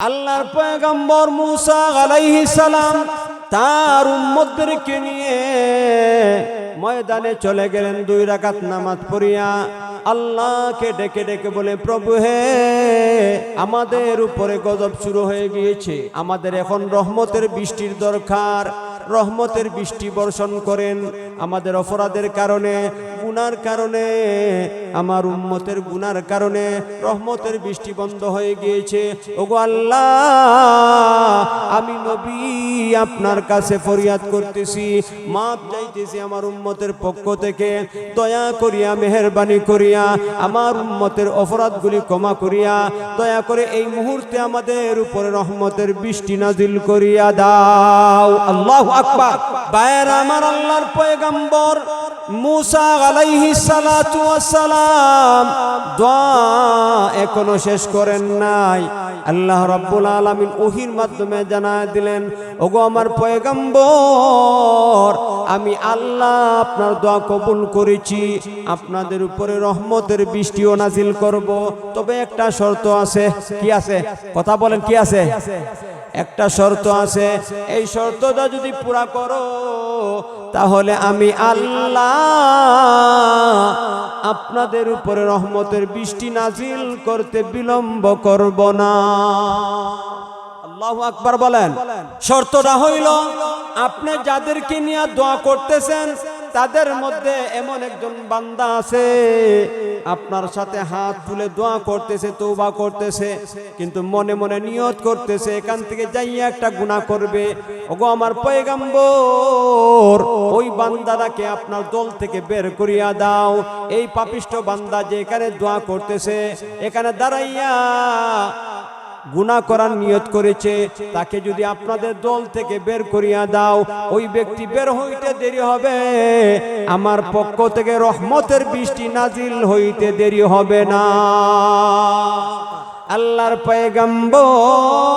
আল্লাহর পয়গম্বর মুসা আলাইহিস সালাম তার উম্মতদেরকে নিয়ে ময়দানে চলে গেলেন। 2 রাকাত নামাজ পড়িয়া আল্লাহকে ডেকে ডেকে বলে, প্রভু হে, আমাদের উপরে গজব শুরু হয়ে গিয়েছে, আমাদের এখন রহমতের বৃষ্টির দরকার, রহমতের বৃষ্টি বর্ষণ করেন। আমাদের অপরাধের কারণে, গুনার কারণে, আমার উম্মতের গুনার কারণে রহমতের বৃষ্টি বন্ধ হয়ে গিয়েছে। ওগো আল্লাহ, আমি নবী আপনার কাছে ফরিয়াদ করতেছি, মাপ চাইতেছি আমার উম্মতের পক্ষ থেকে। দয়া করিয়া, মেহেরবানি করিয়া আমার উম্মতের অপরাধগুলি ক্ষমা করিয়া দয়া করে এই মুহূর্তে আমাদের উপরে রহমতের বৃষ্টি নাজিল করিয়া দাও। আল্লাহু আকবার। বায়ের আমার, আল্লাহর পয়গম্বর মুসা আলাইহিস সালাতু ওয়াস সালাম দোয়া এখনো শেষ করেন নাই। আল্লাহ রাব্বুল আলামিন ওহীর মাধ্যমে জানায় দিলেন, ওগো আমার পয়গম্বর, আমি আল্লাহ আপনার দোয়া কবুল করেছি, আপনাদের উপরে রহমতের বৃষ্টিও নাজিল করব। তবে একটা শর্ত আছে। কি আছে? কথা বলেন, কি আছে? একটা শর্ত আছে। এই শর্তটা যদি পুরা করো তাহলে আমি আল্লাহ আপনাদের উপরে রহমতের বৃষ্টি নাজিল করতে বিলম্ব করব না। আল্লাহু আকবার বলেন। শর্তটা হইল, আপনি যাদেরকে নিয়ে দোয়া করতেছেন তাদের মধ্যে এমন একজন বান্দা আছে আপনার সাথে হাত তুলে দোয়া করতেছে, তওবা করতেছে, কিন্তু মনে মনে নিয়ত করতেছে এখান থেকে যাইয়া একটা গুনাহ করবে। ওগো আমার পয়গম্বর, ওই বান্দাটাকে আপনার দল থেকে বের করিয়া দাও। এই পাপিষ্ঠ বান্দা যে এখানে দোয়া করতেছে, এখানে দাঁড়াইয়া গুনাহ করার নিয়ত করেছে, তাকে যদি আপনাদের দল থেকে বের করিয়া দাও, ওই ব্যক্তি বের হইতে দেরি হবে, আমার পক্ষ থেকে রহমতের বৃষ্টি নাজিল হইতে দেরি হবে না। আল্লাহর পয়গম্বর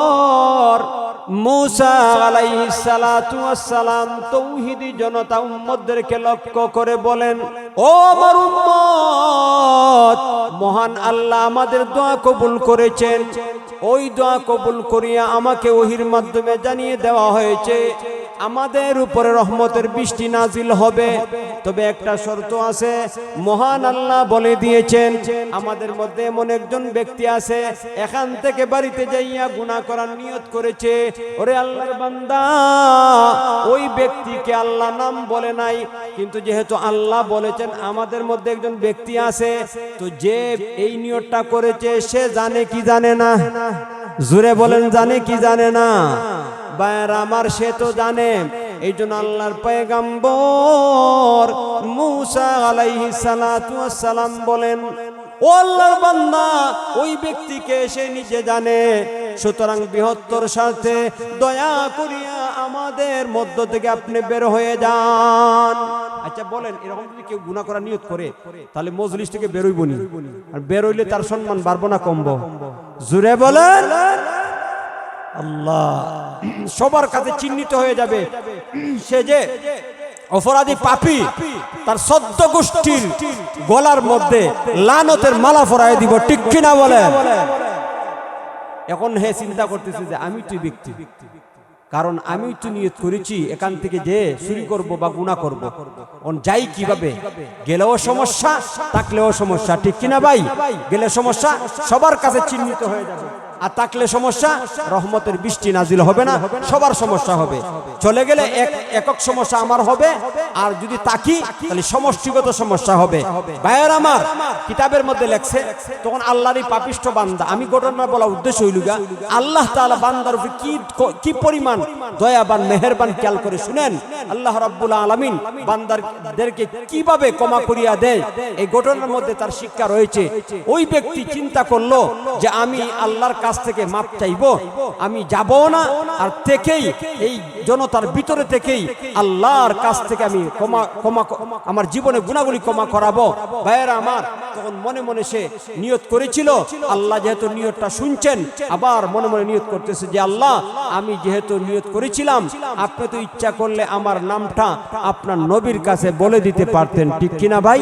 মুসা আলাইহিস সালাতু ওয়াস সালাম তৌহিদি জনতা উম্মতদেরকে লক্ষ্য করে বলেন, ও আমার উম্মত, মহান আল্লাহ আমাদের দোয়া কবুল করেছেন। ওই দোয়া কবুল করিয়া আমাকে ওহীর মাধ্যমে জানিয়ে দেওয়া হয়েছে আমাদের উপরে রহমতের বৃষ্টি নাজিল হবে। তবে একটা শর্ত আছে। মহান আল্লাহ বলে দিয়েছেন, আমাদের মধ্যে এমন একজন ব্যক্তি আছে এখান থেকে বাড়িতে যাইয়া গুনাহ করার নিয়ত করেছে। ওরে আল্লাহর বান্দা, ওই ব্যক্তিকে আল্লাহ নাম বলে নাই, কিন্তু যেহেতু আল্লাহ বলেছেন আমাদের মধ্যে একজন ব্যক্তি আছে, তো যে এই নিয়তটা করেছে সে জানে কি জানে না? জোরে বলেন, জানে কি জানে না? বায়ের আমার, সে তো জানে। এই জন্য আল্লাহর পয়গম্বর মুসা আলাইহিস সালাতু ওয়াস সালাম বলেন, ও আল্লাহর বান্দা, ওই ব্যক্তিকে সে নিজে জানে, সুতরাং বৃহত্তর স্বার্থে দয়া করিয়া আমাদের মধ্য থেকে আপনি বের হয়ে যান। আচ্ছা বলেন, এরকম যদি কেউ গুনাহ করার নিয়ত করে তাহলে মজলিস থেকে বেরোইব নি? আর বেরোইলে তার সম্মান বাড়বো না কমবো? জোরে বলেন। আল্লাহ সবার কাছে চিহ্নিত হয়ে যাবে সে যে অপরাধী পাপী, তার 14 গোষ্ঠীর গলার মধ্যে লানতের মালা পরায় দিব। ঠিক কিনা বলেন? এখন হে চিন্তা করতেছে যে আমি তুই ব্যক্তি, কারণ আমি তো নিয়ত করেছি এখান থেকে যে চুরি করব বা গুনাহ করব, অন যাই কিভাবে? গেলেও সমস্যা, থাকলেও সমস্যা। ঠিক কিনা ভাই? গেলে সমস্যা সবার কাছে চিহ্নিত হয়ে যাবে, আর থাকলে সমস্যা, রহমতের বৃষ্টি নাজিল হবে না, সবার সমস্যা হবে। চলে গেলে একক সমস্যা আমার হবে, আর যদি তাকি তাহলে সমষ্টিগত সমস্যা হবে। ভাইয়ের আমার, কিতাবের মধ্যে লেখছে, তখন আল্লাহরই পাপিষ্ঠ বান্দা, আমি ঘটনা বলা উদ্দেশ্য হইলুগা, আল্লাহ তাআলা বান্দার উপর কি পরিমাণ দয়াবান, মেহেরবান, খেয়াল করে শুনেন। আল্লাহ রাব্বুল আলামিন বান্দারদেরকে কিভাবে ক্ষমা করিয়া দেয়, এই ঘটনার মধ্যে তার শিক্ষা রয়েছে। ওই ব্যক্তি চিন্তা করলো যে আমি আল্লাহর কাছ থেকে মাপ চাইবো, আমি যাব না, আর থেকেই এই জনতার ভিতরে থেকেই আল্লাহর কাছ থেকে আমি আমার জীবনে গুনাহগুলি ক্ষমা করাবো। ভাইয়েরা আমার, তখন মনে মনে সে নিয়ত করেছিল, আল্লাহ যেহেতু নিয়তটা শুনছেন, আবার মনে মনে নিয়ত করতেছে যে আল্লাহ, আমি যেহেতু নিয়ত করেছিলাম, আপনি তো ইচ্ছা করলে আমার নামটা আপনার নবীর কাছে বলে দিতে পারতেন। ঠিক কিনা ভাই?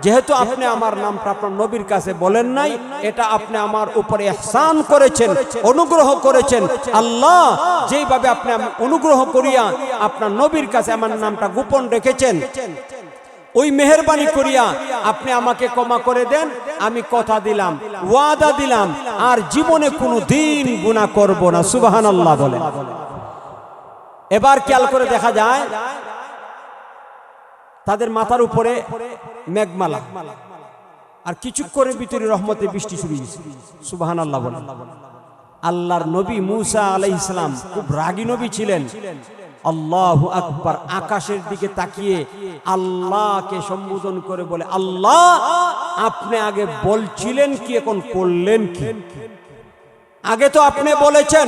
যেহেতু আপনি আমার নামটা আপনার নবীর কাছে বলেন নাই, এটা আপনি আমার উপরে ইহসান করেছেন, অনুগ্রহ করেছেন। আল্লাহ যেইভাবে আপনি অনুগ্রহ করিয়া আপনার নবীর কাছে আমার নামটা গোপন রেখেছেন, ওই মেহেরবানি করিয়া আপনি আমাকে ক্ষমা করে দেন। আমি কথা দিলাম, ওয়াদা দিলাম, আর জীবনে কোনো দিন গুনাহ করব না। সুবহানাল্লাহ বলেন। এবার খেয়াল করে দেখা যায় তাদের মাথার উপরে মেঘমালা, আর কিছুক্ষণের ভিতরে রহমতের বৃষ্টি শুরু হয়েছে। সুবহানাল্লাহ বলেন। আল্লাহর নবী মুসা আলাইহিস সালাম খুব রাগী নবী ছিলেন। আল্লাহু আকবার, আকাশের দিকে তাকিয়ে আল্লাহকে সম্বোধন করে বলে, আল্লাহ আপনি আগে বলছিলেন কি, এখন করলেন কি? আগে তো আপনি বলেছেন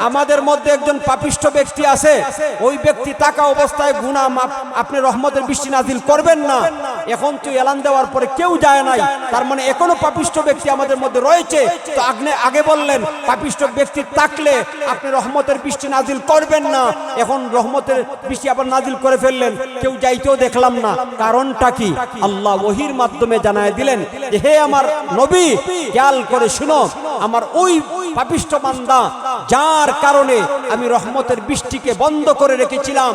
আমাদের মধ্যে একজন পাপিষ্ঠ ব্যক্তি আছে, ওই ব্যক্তি থাকা অবস্থায় গুনাহ মাফ, আপনি রহমতের বৃষ্টি নাজিল করবেন না। এখন তো এলান দেওয়ার পরে কেউ যায় নাই, তার মানে এখনো পাপিষ্ঠ ব্যক্তি আমাদের মধ্যে রয়েছে। তো আপনি আগে বললেন পাপিষ্ঠ ব্যক্তি থাকলে আপনি রহমতের বৃষ্টি নাজিল করবেন না, এখন রহমতের বৃষ্টি আবার নাজিল করে ফেললেন, কেউ যাইতেও দেখলাম না। কারণটা কি? আল্লাহ ওহীর মাধ্যমে জানায় দিলেন যে হে আমার নবী, খেয়াল করে শুনো, আমার ওই পাপিষ্ঠ বান্দা যার কারণে আমি রহমতের বৃষ্টিকে বন্ধ করে রেখেছিলাম,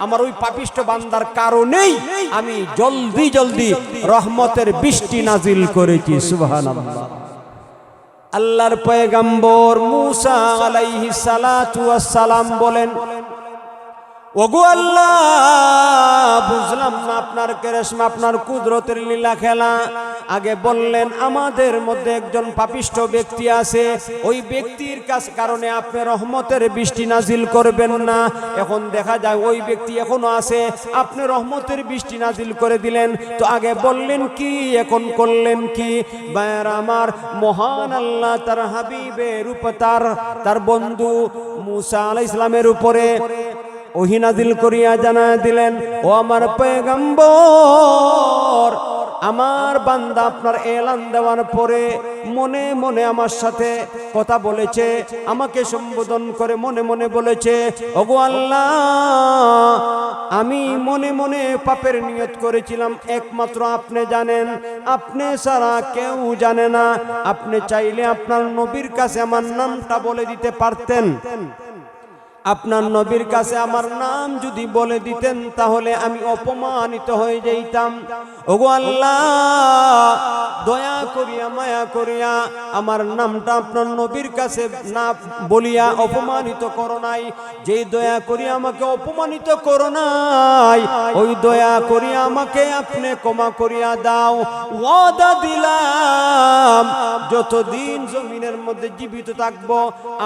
আমার ওই পাপিষ্ঠ বান্দার কারণেই আমি জলদি জলদি রহমতের বৃষ্টি নাজিল করেছি। সুবহানাল্লাহ। আল্লাহর পয়গম্বর মুসা আলাইহিস সালাতু ওয়াস সালাম বলেন, ওগো আল্লাহ, বুঝলাম না আপনার কেরেশমা, আপনার কুদরতের লীলা খেলা। আগে বললেন আমাদের মধ্যে একজন পাপিষ্ঠ ব্যক্তি আছে, ওই ব্যক্তির কারণে আপনি রহমতের বৃষ্টি নাজিল করবেন না। এখন দেখা যায় ওই ব্যক্তি এখনো আছে, আপনি রহমতের বৃষ্টি নাজিল করে দিলেন। তো আগে বললেন কি, এখন করলেন কি? ভাইয়েরা আমার, মহান আল্লাহ তার হাবিবের উপর, তার বন্ধু মুসা আলাইহিস সালামের উপরে ওহী নাজিল করিয়া জানায় দিলেন, ও আমার পয়গম্বর, আমার বান্দা আপনার এলান দেওয়ার পরে মনে মনে আমার সাথে কথা বলেছে, আমাকে সম্বোধন করে মনে মনে বলেছে, ওগো আল্লাহ, আমি মনে মনে পাপের নিয়ত করেছিলাম, একমাত্র আপনি জানেন, আপনি ছাড়া কেউ জানে না। আপনি চাইলে আপনার নবীর কাছে আমার নামটা বলে দিতে পারতেন। আপনার নবীর কাছে আমার নাম যদি বলে দিতেন তাহলে আমি অপমানিত হয়ে যাইতাম। ওগো আল্লাহ, দয়া করিয়া মায়া করিয়া আমার নামটা আপনার নবীর কাছে না বলিয়া অপমানিত করো নাই। যেই দয়া করিয়া আমাকে অপমানিত করো নাই, ওই দয়া করিয়া আমাকে আপনি ক্ষমা করিয়া দাও। ওয়াদা দিলাম যতদিন জমিনের মধ্যে জীবিত থাকবো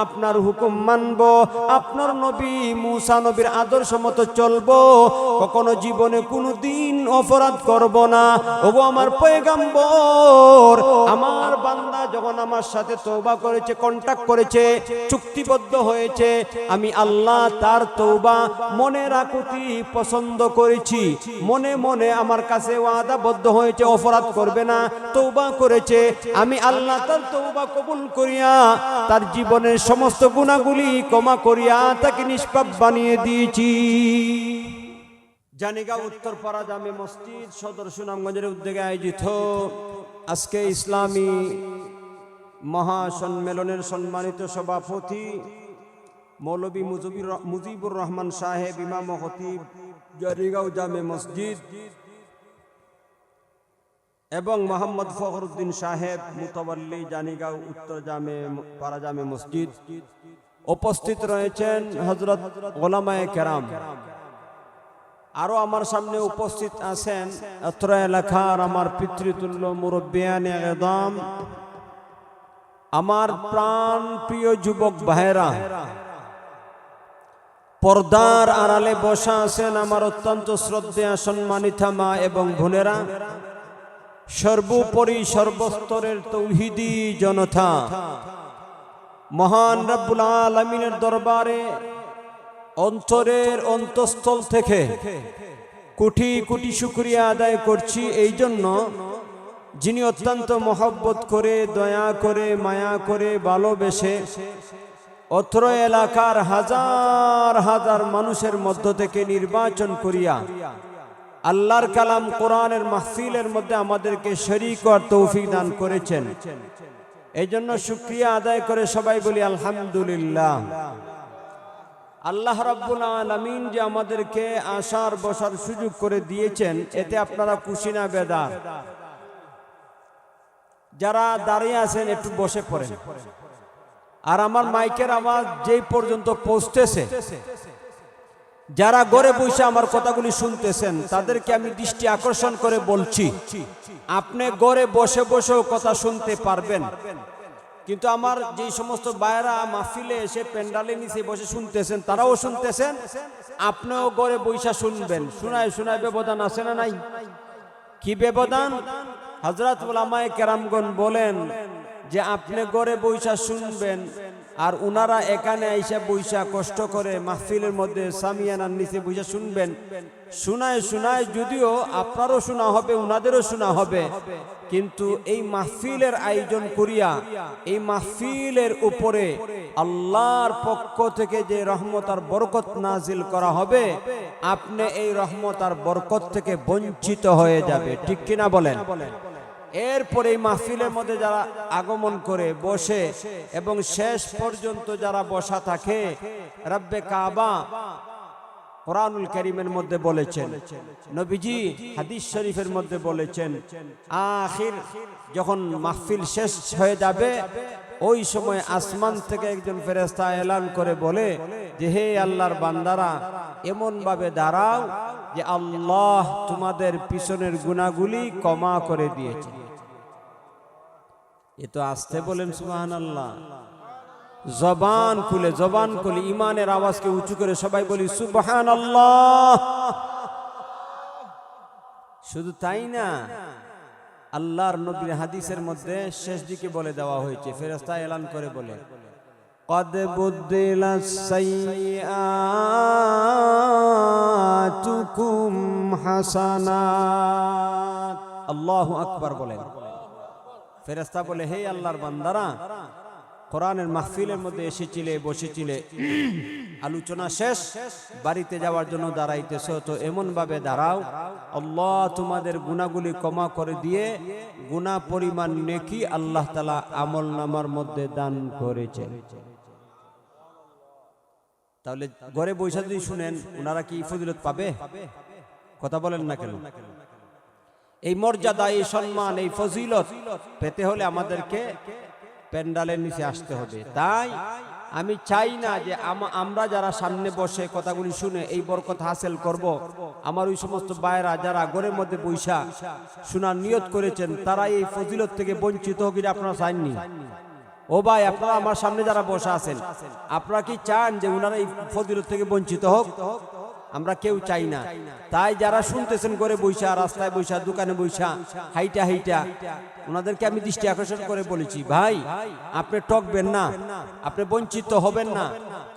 আপনার হুকুম মানবো, আপনার নবী মুসা নবীর আদর্শ মতো চলবো, কখনো জীবনে কোনো দিন অপরাধ করব না। ওগো আমার পয়গম্বর, আমার বান্দা যখন আমার সাথে তওবা করেছে, কন্টাক্ট করেছে, চুক্তিবদ্ধ হয়েছে, আমি আল্লাহ তার তওবা মনের আকুতি পছন্দ করেছি। মনে মনে আমার কাছে ওয়াদাবদ্ধ হয়েছে অপরাধ করবে না, তওবা করেছে। আমি আল্লাহ তার তওবা কবুল করিয়া তার জীবনের সমস্ত গুনাহগুলি ক্ষমা করিয়া তাকে নিষ্পাপ বানিয়ে দিয়েছি। জানিগাঁও উত্তরপাড়া জামে মসজিদ সদর সুনামগঞ্জের উদ্যোগে আয়োজিত আজকে ইসলামী মহাসম্মেলনের সম্মানিত সভাপতি মৌলভী মুজিবুর রহমান সাহেব, ইমাম খতিব জানিগাঁও জামে মসজিদ, এবং মোহাম্মদ ফখরুদ্দিন সাহেব মুতাওয়াল্লি জানিগাঁও উত্তর জামে পাড়া জামে মসজিদ। উপস্থিত রয়েছেন হযরত উলামায়ে কেরাম। আরো আমার সামনে উপস্থিত আছেন অত্র এলাকার আমার পিতৃতুল্য মুরব্বিয়ানে একদম, আমার প্রাণ প্রিয় যুবক ভাইরা, পর্দার আড়ালে বসা আছেন আমার অত্যন্ত শ্রদ্ধেয় সম্মানিতা মা এবং বোনেরা, সর্বোপরি সর্বস্তরের তৌহিদি জনতা, মহান রব্বুল আলামিনের দরবারে অন্তরের অন্তঃস্থল থেকে কোটি কোটি শুকরিয়া আদায় করছি এই জন্য, যিনি অত্যন্ত মহব্বত করে, দয়া করে, মায়া করে, ভালোবেসে অত্র এলাকার হাজার হাজার মানুষের মধ্য থেকে নির্বাচন করিয়া আল্লাহর কালাম কোরআনের মাহফিলের মধ্যে আমাদেরকে শরীক আর তৌফিক দান করেছেন। এই জন্য শুকরিয়া আদায় করে সবাই বলি আলহামদুলিল্লাহ। আল্লাহ রাব্বুল আলামিন যে আমাদেরকে আসার বসার সুযোগ করে দিয়েছেন, এতে আপনারা খুশি না বেদার? যারা দাঁড়িয়ে আছেন একটু বসে পড়েন। আর আমার মাইকের আওয়াজ যেই পর্যন্ত পৌঁছতেছে, যারা ঘরে বসে আমার কথাগুলি শুনতেছেন, তাদেরকে আমি দৃষ্টি আকর্ষণ করে বলছি, আপনি ঘরে বসে বসেও কথা শুনতে পারবেন। কিন্তু আমার যে সমস্ত ভাইরা মাহফিলে এসে প্যান্ডালে নিচে বসে শুনতেছেন, তারাও শুনতেছেন, আপনিও ঘরে বসে শুনবেন। শোনায় শোনায় ব্যবধান আছে না নাই? কি ব্যবধান? হযরত উলামায়ে কেরামগণ বলেন যে আপনি ঘরে বসে শুনবেন, আর উনারা এখানে আইসা বইসা কষ্ট করে মাহফিলের মধ্যে সামিয়ানার নিচে বইসা শুনবেন। শোনায় শোনায় যদিও আপনারও শোনা হবে, উনাদেরও শোনা হবে, কিন্তু এই মাহফিলের আয়োজন করিয়া এই মাহফিলের উপরে আল্লাহর পক্ষ থেকে যে রহমত আর বরকত নাজিল করা হবে, আপনি এই রহমত আর বরকত থেকে বঞ্চিত হয়ে যাবে। ঠিক কিনা বলেন? এরপরে এই মাহফিলের মধ্যে যারা আগমন করে বসে এবং শেষ পর্যন্ত যারা বসা থাকে, রব্বে কাবা কোরআনুল কারীমের মধ্যে বলেছেন, নবীজি হাদিস শরীফের মধ্যে বলেছেন, আখির যখন মাহফিল শেষ হয়ে যাবে, ওই সময় আসমান থেকে একজন ফেরেশতা এলান করে বলে যে, হে আল্লাহর বান্দারা, এমন ভাবে দাঁড়াও যে আল্লাহ তোমাদের পিছনের গুনাহগুলি ক্ষমা করে দিয়েছে। এ তো আসতে বলেন সুবহানাল্লাহ। জবান খুলে ইমানের আওয়াজকে উঁচু করে সবাই বলি সুবহানাল্লাহ। শুধু তাই না, আল্লাহর নবীর হাদিসের মধ্যে শেষ দিকে বলে দেওয়া হয়েছে, ফেরেশতা এলান করে বলে, কদ বুদ্দিলাস সাইয়্যাতুকুম হাসানাত। আল্লাহু আকবার বলেন। ফেরেশতা বলে, হে আল্লাহর বান্দারা, কোরআনের মাহফিলের মধ্যে এসেছিলে, বসেছিলে, আলোচনা শেষ, বাড়িতে যাওয়ার জন্য দাঁড়াইতেছো, তো এমন ভাবে দাঁড়াও আল্লাহ তোমাদের গুনাহগুলি ক্ষমা করে দিয়ে গুনাহ পরিমাণ নেকি আল্লাহ তাআলা আমলনামার মধ্যে দান করেছেন। তাহলে ঘরে বসে যদি শুনেন, ওনারা কি ফজিলত পাবে? কথা বলেন না কেন? এই মর্যাদা, এই সম্মান, এই ফজিলত পেতে হলে আমাদেরকে প্যান্ডালের নিচে আসতে হবে। তাই আমি চাই না যে আমরা যারা সামনে বসে কথাগুলি শুনে এই বরকত হাসিল করব, আমার ওই সমস্ত ভাইরা যারা ঘরের মধ্যে বৈশা শোনার নিয়ত করেছেন, তারা এই ফজিলত থেকে বঞ্চিত হোক, এটা আপনারা চাননি? ও ভাই, আপনারা আমার সামনে যারা বসা আছেন, আপনারা কি চান যে উনারা এই ফজিলত থেকে বঞ্চিত হোক? আমরা কেউ চাই না। তাই যারা শুনতেছেন ঘরে বৈশা, রাস্তায় বৈশা, দোকানে বৈশা, হাইটা হাইটা, ওনাদেরকে আমি দৃষ্টি আকর্ষণ করে বলেছি, ভাই আপনি টকবেন না, আপনি বঞ্চিত হবেন না।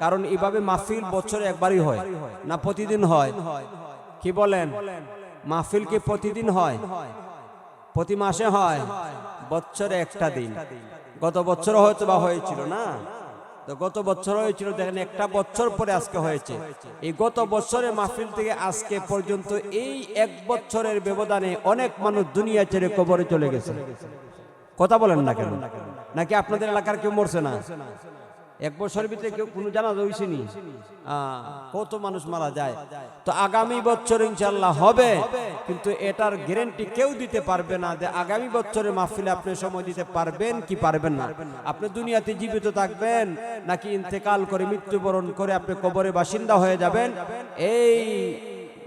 কারণ এভাবে মাহফিল বছরে একবারই হয় না, প্রতিদিন হয়? কি বলেন? মাহফিল কি প্রতিদিন হয়? প্রতি মাসে হয়? বছরে একটা দিন। গত বছর হয়তো বা হয়েছিল না, তো গত বছর হয়েছিল, দেখেন একটা বছর পরে আজকে হয়েছে। এই গত বছরের মাহফিল থেকে আজকে পর্যন্ত এই এক বছরের ব্যবধানে অনেক মানুষ দুনিয়া ছেড়ে কবরে চলে গেছে। কথা বলেন না কেন? নাকি আপনাদের এলাকার কেউ মরছে না? এক বছরের ভিতরে কেউ কোনো জানাজা হইছে নি? কত মানুষ মারা যায়। তো আগামী বছর ইনশাআল্লাহ হবে, কিন্তু এটার গ্যারান্টি কেউ দিতে পারবে না যে আগামী বছরের মাহফিলে আপনি সময় দিতে পারবেন কি পারবেন না। আপনি দুনিয়াতে জীবিত থাকবেন নাকি ইন্তেকাল করে মৃত্যুবরণ করে আপনি কবরে বাসিন্দা হয়ে যাবেন, এই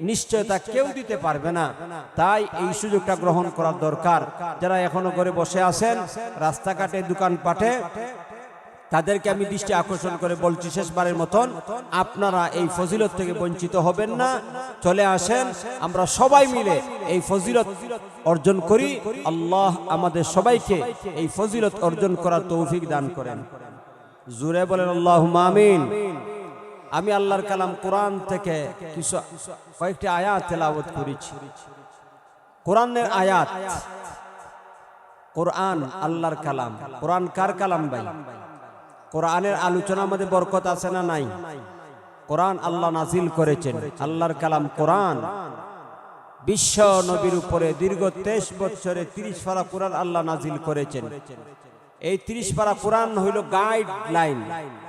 নিশ্চয়তা কেউ দিতে পারবে না। তাই এই সুযোগটা গ্রহণ করার দরকার। যারা এখনো ঘরে বসে আছেন, রাস্তাঘাটে, দোকানপাটে, তাদেরকে আমি দৃষ্টি আকর্ষণ করে বলছি শেষবারের মতন, আপনারা এই ফজিলত থেকে বঞ্চিত হবেন না। চলে আসেন, আমরা সবাই মিলে এই ফজিলত অর্জন করি। আল্লাহ আমাদের সবাইকে এই ফজিলত অর্জন করার তৌফিক দান করেন। জোরে বলেন আল্লাহুম্মা আমিন। আমি আল্লাহর কালাম কোরআন থেকে কিছু কয়েকটি আয়াত তেলাওয়াত করেছি। কোরআনের আয়াত, কোরআন আল্লাহর কালাম। কোরআন কার কালাম ভাই? কোরআনের আলোচনার মধ্যে বরকত আছে না নাই? কোরআন আল্লাহ নাজিল করেছেন, আল্লাহর কালাম কোরআন। বিশ্ব নবীর উপরে দীর্ঘ 23 বছরে 30 পারা কোরআন আল্লাহ নাজিল করেছেন। এই 30 পারা কোরআন হইল গাইডলাইন,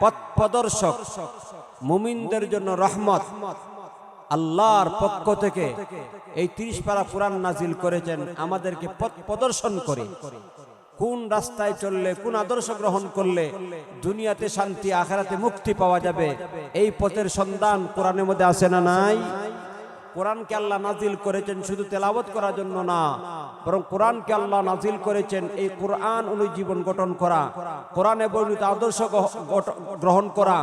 পথ প্রদর্শক, মুমিনদের জন্য রহমত। আল্লাহর পক্ষ থেকে এই 30 পারা কোরআন নাজিল করেছেন আমাদেরকে পথ প্রদর্শন করে কোন রাস্তায় চললে, কোন আদর্শ গ্রহণ করলে দুনিয়াতে শান্তি, আখিরাতে মুক্তি পাওয়া যাবে। এই পথের সন্ধান কোরআনের মধ্যে আছে না নাই? কোরআনকে আল্লাহ নাজিল করেছেন শুধু তেলাওয়াত করার জন্য না, বরং কোরআনকে আল্লাহ নাজিল করেছেন এই কোরআন অনুযায়ী জীবন গঠন করা, কোরআনে বর্ণিত আদর্শ গ্রহণ করা,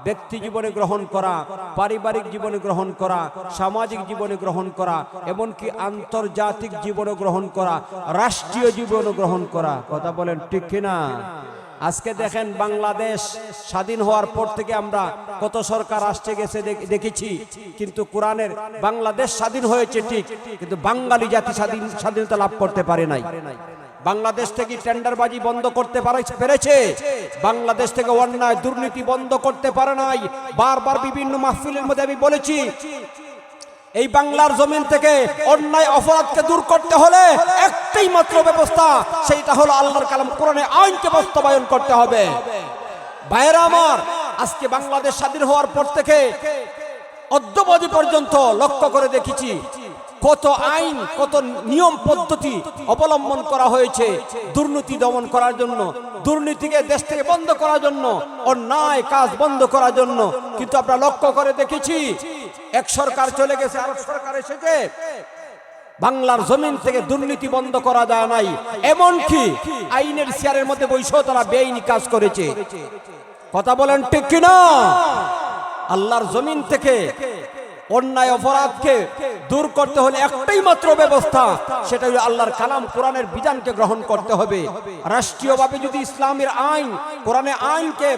ব্যক্তি জীবনে গ্রহণ করা, পারিবারিক জীবনে গ্রহণ করা, সামাজিক জীবনে গ্রহণ করা, এমনকি আন্তর্জাতিক জীবনে গ্রহণ করা, রাষ্ট্রীয় জীবনে গ্রহণ করা। কথা বলেন ঠিক কিনা? আজকে দেখেন বাংলাদেশ স্বাধীন হওয়ার পর থেকে আমরা কত সরকার আসছে গেছে দেখেছি, কিন্তু কোরআনের বাংলাদেশ স্বাধীন হয়েছে ঠিক, কিন্তু বাঙালি জাতি স্বাধীনতা লাভ করতে পারে নাই। বাংলাদেশ থেকে টেন্ডারবাজি বন্ধ করতে পেরেছে, বাংলাদেশ থেকে অন্যায় দুর্নীতি বন্ধ করতে পারে নাই। বারবার বিভিন্ন মাহফিলের মধ্যে আমি বলেছি, এই বাংলার জমিন থেকে অন্যায় অপরাধকে দূর করতে হলে একটাই মাত্র ব্যবস্থা, সেইটা হলো আল্লাহর কালাম কোরআনে আইনকে বাস্তবায়ন করতে হবে। ভাইরা আমার, আজকে বাংলাদেশ স্বাধীন হওয়ার পর থেকে অদ্যাবধি পর্যন্ত লক্ষ্য করে দেখেছি কত আইন, কত নিয়ম পদ্ধতি অবলম্বন করা হয়েছে দুর্নীতি দমন করার জন্য, দুর্নীতিকে দেশ থেকে বন্ধ করার জন্য, অন্যায় কাজ বন্ধ করার জন্য। কিন্তু আমরা লক্ষ্য করে দেখেছি এক সরকার চলে গেছে, আরেক সরকার এসেছে, বাংলার জমিন থেকে দুর্নীতি বন্ধ করা যায় নাই। এমনকি আইনের চেয়ারের মধ্যে বসেও তারা বেআইনি কাজ করেছে। কথা বলেন ঠিক কিনা? আল্লাহর জমিন থেকে অন্যায় অপরাধকে দূর করতে হলে একটাই মাত্র ব্যবস্থা, সেটা হলো আল্লাহর কালাম কোরআনের বিধানকে গ্রহণ করতে হবে। রাষ্ট্রীয়ভাবে যদি ইসলামের আইন, কোরআনের আইনকে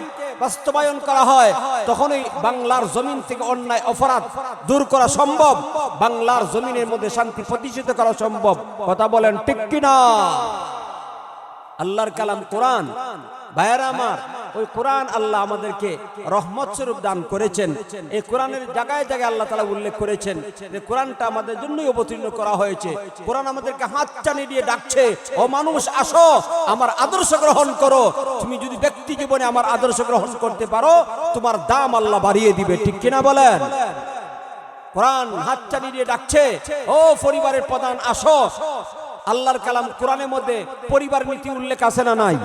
বাস্তবায়ন করা হয়, তখনই বাংলার জমিন থেকে অন্যায় অপরাধ দূর করা সম্ভব, বাংলার জমিনের মধ্যে শান্তি প্রতিষ্ঠিত করা সম্ভব। কথা বলেন ঠিক কিনা? আল্লাহর কালাম কোরআন, ভাইয়েরা আমার, ওই কোরআন আল্লাহ আমাদেরকে রহমত স্বরূপ দান করেছেন। এই কোরআনের জায়গায় জায়গায় আল্লাহ তাআলা উল্লেখ করেছেন যে কোরআনটা আমাদের জন্যই অবতীর্ণ করা হয়েছে। কোরআন আমাদেরকে হাত টানি দিয়ে ডাকছে, ও মানুষ আসো আমার আদর্শ গ্রহণ করো। তুমি যদি ব্যক্তি জীবনে আমার আদর্শ গ্রহণ করতে পারো, তোমার দাম আল্লাহ বাড়িয়ে দিবে। ঠিক কিনা বলেন? কোরআন হাত টানি দিয়ে ডাকছে, ও পরিবারের প্রধান আসো। আল্লাহর কালাম কোরআনের মধ্যে পরিবার নীতি উল্লেখ আছে না নাই?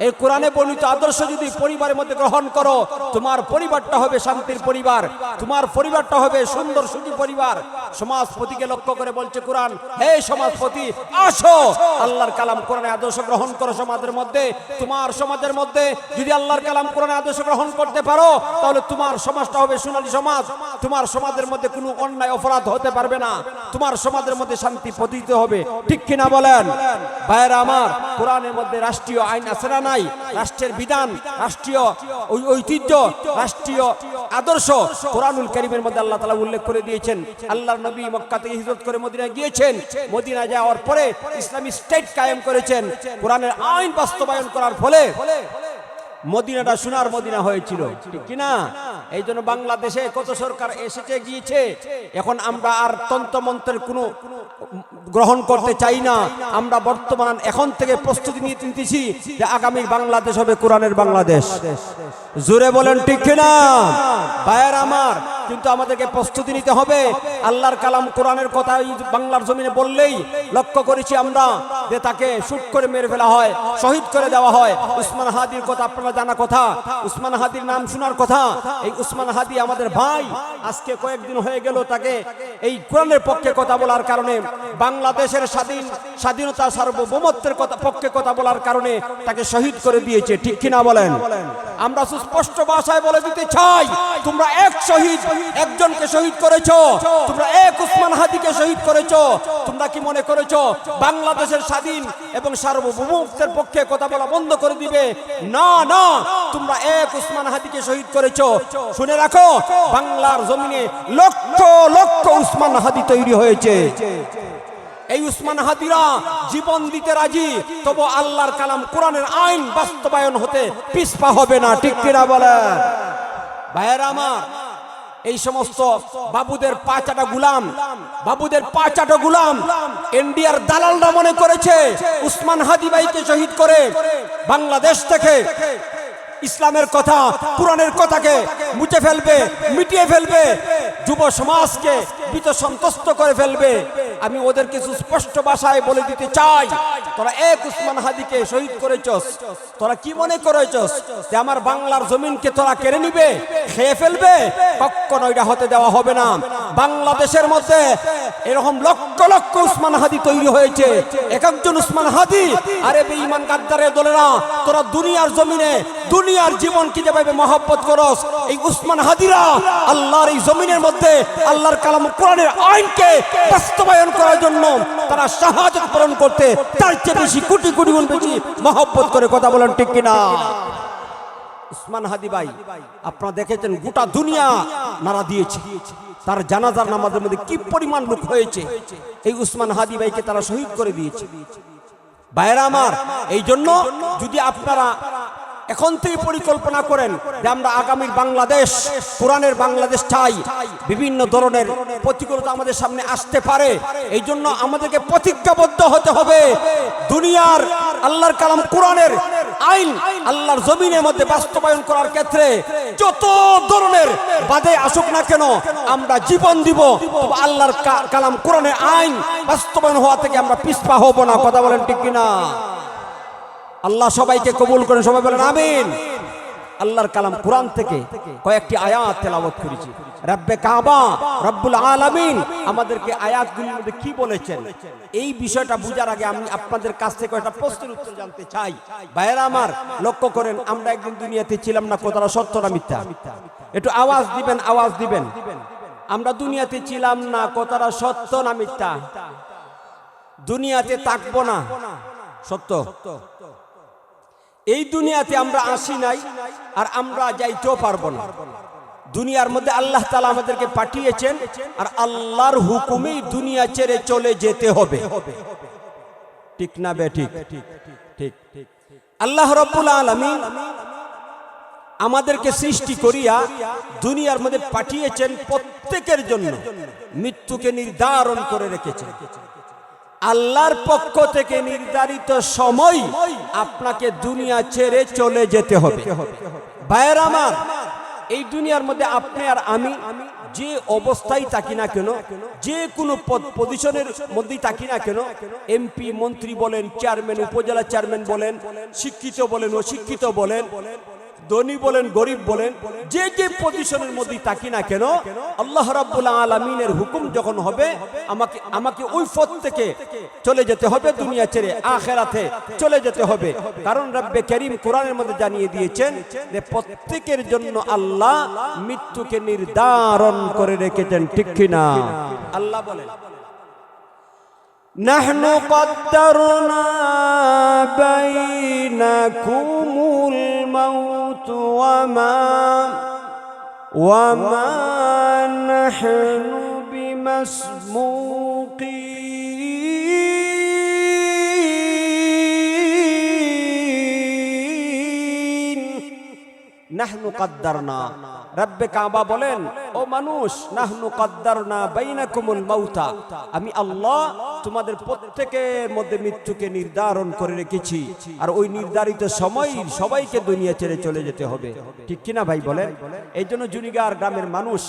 এই কোরআনে বর্ণিত আদর্শ যদি পরিবারের মধ্যে গ্রহণ করো, তোমার পরিবারটা হবে শান্তির পরিবার, তোমার পরিবারটা হবে সুন্দর সুখী পরিবার। সমাজপতিকে লক্ষ্য করে বলছে কোরআন, হে সমাজপতি আসো, আল্লাহর কালাম কোরআনে আদর্শ গ্রহণ করো সমাজের মধ্যে। তোমার সমাজের মধ্যে যদি আল্লাহর কালাম কোরআনে আদর্শ গ্রহণ করতে পারো, তাহলে তোমার সমাজটা হবে সোনালী সমাজ। তোমার সমাজের মধ্যে কোনো অন্যায় অপরাধ হতে পারবে না, তোমার সমাজের মধ্যে শান্তি প্রতিষ্ঠিত হবে। ঠিক কিনা বলেন? ভাইয়েরা আমার, কোরআনের মধ্যে রাষ্ট্রীয় আইন আছে না নাই? রাষ্ট্রের বিধান, রাষ্ট্রীয় ঐতিহ্য, রাষ্ট্রীয় আদর্শ কোরআনুল কারীমের মধ্যে আল্লাহ তাআলা উল্লেখ করে দিয়েছেন। আল্লাহর নবী মক্কা থেকে হিজরত করে মদিনায় গিয়েছেন, মদিনায় যাওয়ার পরে ইসলামী স্টেট কায়েম করেছেন। কোরআনের আইন বাস্তবায়ন করার ফলে মদিনাটা সোনার মদিনা হয়েছিল। ঠিক কিনা? এই জন্য বাংলাদেশে কত সরকার এসেছে গিয়েছে, এখন আমরা আর তন্ত্রমন্ত্রের কোনো গ্রহণ করতে চাই না। আমরা বর্তমান এখন থেকে প্রস্তুতি নিয়ে নিতেছি যে আগামী বাংলাদেশ হবে কোরআনের বাংলাদেশ। জোরে বলেন ঠিক কিনা? ভাইয়ের আমার, কিন্তু আমাদেরকে প্রস্তুতি নিতে হবে। আল্লাহর কালাম কোরআনের কথা বাংলার জমিনে বললেই লক্ষ্য করেছি আমরা যে তাকে শুট করে মেরে ফেলা হয়, শহীদ করে দেওয়া হয়। উসমান হাদির কথা আপনারা জানা কথা, উসমান হাদির নাম শোনার কথা। এই উসমান হাদি আমাদের ভাই, আজকে কয়েকদিন হয়ে গেল তাকে এই কোরআনের পক্ষে কথা বলার কারণে, বাংলাদেশের স্বাধীনতা সার্বভৌমত্বের পক্ষে কথা বলার কারণে তাকে শহীদ করে দিয়েছে। ঠিক কিনা বলেন? আমরা সুস্পষ্ট ভাষায় বলে দিতে চাই, তোমরা এক শহীদ, একজনকে শহীদ করেছো, তোমরা এক উসমান হাদিকে শহীদ করেছো। তোমরা কি মনে করেছো বাংলাদেশের স্বাধীন এবং সার্বভৌমত্বের পক্ষে কথা বলা বন্ধ করে দিবে? না না, তোমরা এক উসমান হাদিকে শহীদ করেছো। শুনে রাখো, বাংলার জমিনে লক্ষ লক্ষ উসমান হাদি তৈরি হয়েছে। এই উসমান হাদিরা জীবন দিতে রাজি, তবু আল্লাহর কালাম কোরআনের আইন বাস্তবায়ন হতে পিছপা হবে না। ঠিক কিনা বলেন? ভাইয়েরা আমার, এই সমস্ত বাবুদের পাঁচাটা গুলাম ইন্ডিয়ার দালালরা মনে করেছে উসমান হাদি ভাইকে শহীদ করে বাংলাদেশ থেকে ইসলামের কথা, কোরআনের কথাকে মুছে ফেলবে, মিটিয়ে ফেলবে, যুব সমাজকে বিতসন্ত্রস্ত করে ফেলবে। আমি ওদেরকে সুস্পষ্ট ভাষায় বলে দিতে চাই, তোরা এক উসমান হাদিকে শহীদ করেছস, তোরা কি মনে করেছস যে আমার বাংলার জমিনকে তোরা কেড়ে নিবে, খেয়ে ফেলবে? কখনো এটা হতে দেওয়া হবে না। বাংলাদেশের মধ্যে এরকম লক্ষ লক্ষ উসমান হাদি তৈরি হয়েছে। এক একজন উসমান হাদি, আরে বেঈমান গাদ্দারের দলেরা, তোরা দুনিয়ার জমিনে দুনিয়ার জীবনকে যেভাবে মহব্বত করস, এই উসমান হাদিরা আল্লাহর এই জমিনের মধ্যে আল্লাহর কালাম কোরআনের আইনকে বাস্তবায়ন করার জন্য তারা শাহাদাত বরণ করতে তার চেয়ে বেশি কোটি কোটি গুণ বেশি মহব্বত করে। কথা বলেন ঠিক কিনা? উসমান হাদি ভাই আপনারা দেখেছেন গোটা দুনিয়া নারা দিয়েছে, তার জানাজার নামাজের মধ্যে কি পরিমাণ লোক হয়েছে। এই উসমান হাদি ভাইকে তারা শহীদ করে দিয়েছে। ভাইরা আমার, এই জন্য যদি আপনারা এখন থেকে পরিকল্পনা করেন যে আমরা আগামীর বাংলাদেশ, কোরআনের বাংলাদেশ চাই, বিভিন্ন ধরনের প্রতিকূলতা আমাদের সামনে আসতে পারে, এই জন্য আমাদেরকে প্রতিজ্ঞাবদ্ধ হতে হবে। দুনিয়ার আল্লাহর কালাম কোরআনের আইন আল্লাহর জমিনের মধ্যে বাস্তবায়ন করার ক্ষেত্রে যত ধরনের বাধা আসুক না কেন আমরা জীবন দিব, তবে আল্লাহর কালাম কোরআনের আইন বাস্তবায়ন হওয়া থেকে আমরা পিছপা হব না। কথা বলেন ঠিক কিনা? আল্লাহ সবাইকে কবুল করেন, সবাই বলেন আমিন। আল্লাহর কালাম কোরআন থেকে কয়েকটি আয়াত তেলাওয়াত করেছি। রব্বে কাবা রব্বুল আলামিন আমাদেরকে আয়াতগুলোর মধ্যে কি বলেছেন, এই বিষয়টা বুঝার আগে আমি আপনাদের কাছ থেকে একটা প্রশ্নের উত্তর জানতে চাই। ভাইরা আমার, লক্ষ্য করেন, আমরা একদিন দুনিয়াতে ছিলাম না, কথাটা সত্য না মিথ্যা? একটু আওয়াজ দিবেন, আওয়াজ দিবেন। আমরা দুনিয়াতে ছিলাম না, কথাটা সত্য না মিথ্যা? দুনিয়াতে থাকবো না, সত্য? এই দুনিয়াতে আমরা আসি নাই, আর আমরা যাইতেও পারবো না। দুনিয়ার মধ্যে আল্লাহ তাআলা আমাদেরকে পাঠিয়েছেন, আর আল্লাহর হুকুমেই দুনিয়া ছেড়ে চলে যেতে হবে। ঠিক না বে ঠিক? ঠিক। আল্লাহ রাব্বুল আলামিন আমাদেরকে সৃষ্টি করিয়া দুনিয়ার মধ্যে পাঠিয়েছেন, প্রত্যেকের জন্য মৃত্যুকে নির্ধারণ করে রেখেছেন। আল্লাহর পক্ষ থেকে নির্ধারিত সময় আপনাকে দুনিয়া ছেড়ে চলে যেতে হবে। ভাইয়ের আমার, এই দুনিয়ার মধ্যে আপনি আর আমি যে অবস্থায় থাকি না কেন, যে কোনো পজিশনের মধ্যেই থাকি না কেন, এমপি, মন্ত্রী বলেন, চেয়ারম্যান, উপজেলা চেয়ারম্যান বলেন, শিক্ষিত বলেন, অশিক্ষিত বলেন, ধনী বলেন, গরিব বলেন, যে যে পজিশনের মধ্যে থাকি না কেন, আল্লাহ রাব্বুল আলামিনের হুকুম যখন হবে আমাকে ওই পথ থেকে চলে যেতে হবে, দুনিয়া ছেড়ে আখিরাতে চলে যেতে হবে। কারণ রব্বে কারীম কোরআনের মধ্যে জানিয়ে দিয়েছেন যে প্রত্যেকের জন্য আল্লাহ মৃত্যুকে নির্ধারণ করে রেখেছেন। ঠিক কিনা? আল্লাহ বলেন, নাহনু কদ্দারনা বাইনাকুমুল মাউত ওয়া মা নাহনু বিমাসমুকিন। নাহনু কদ্দারনা, রব্বে কাবা বলেন, ও মানুষ, নাহনু কদ্দারনা বাইনাকুমুল মাউতা, আমি আল্লাহ তোমাদের প্রত্যেকের মধ্যে মৃত্যুকে নির্ধারণ করে রেখেছি, আর ওই নির্ধারিত সময় সবাইকে দুনিয়া ছেড়ে চলে যেতে হবে। ঠিক কিনা ভাই বলেন? এই জন্য জুনিগার গ্রামের মানুষ,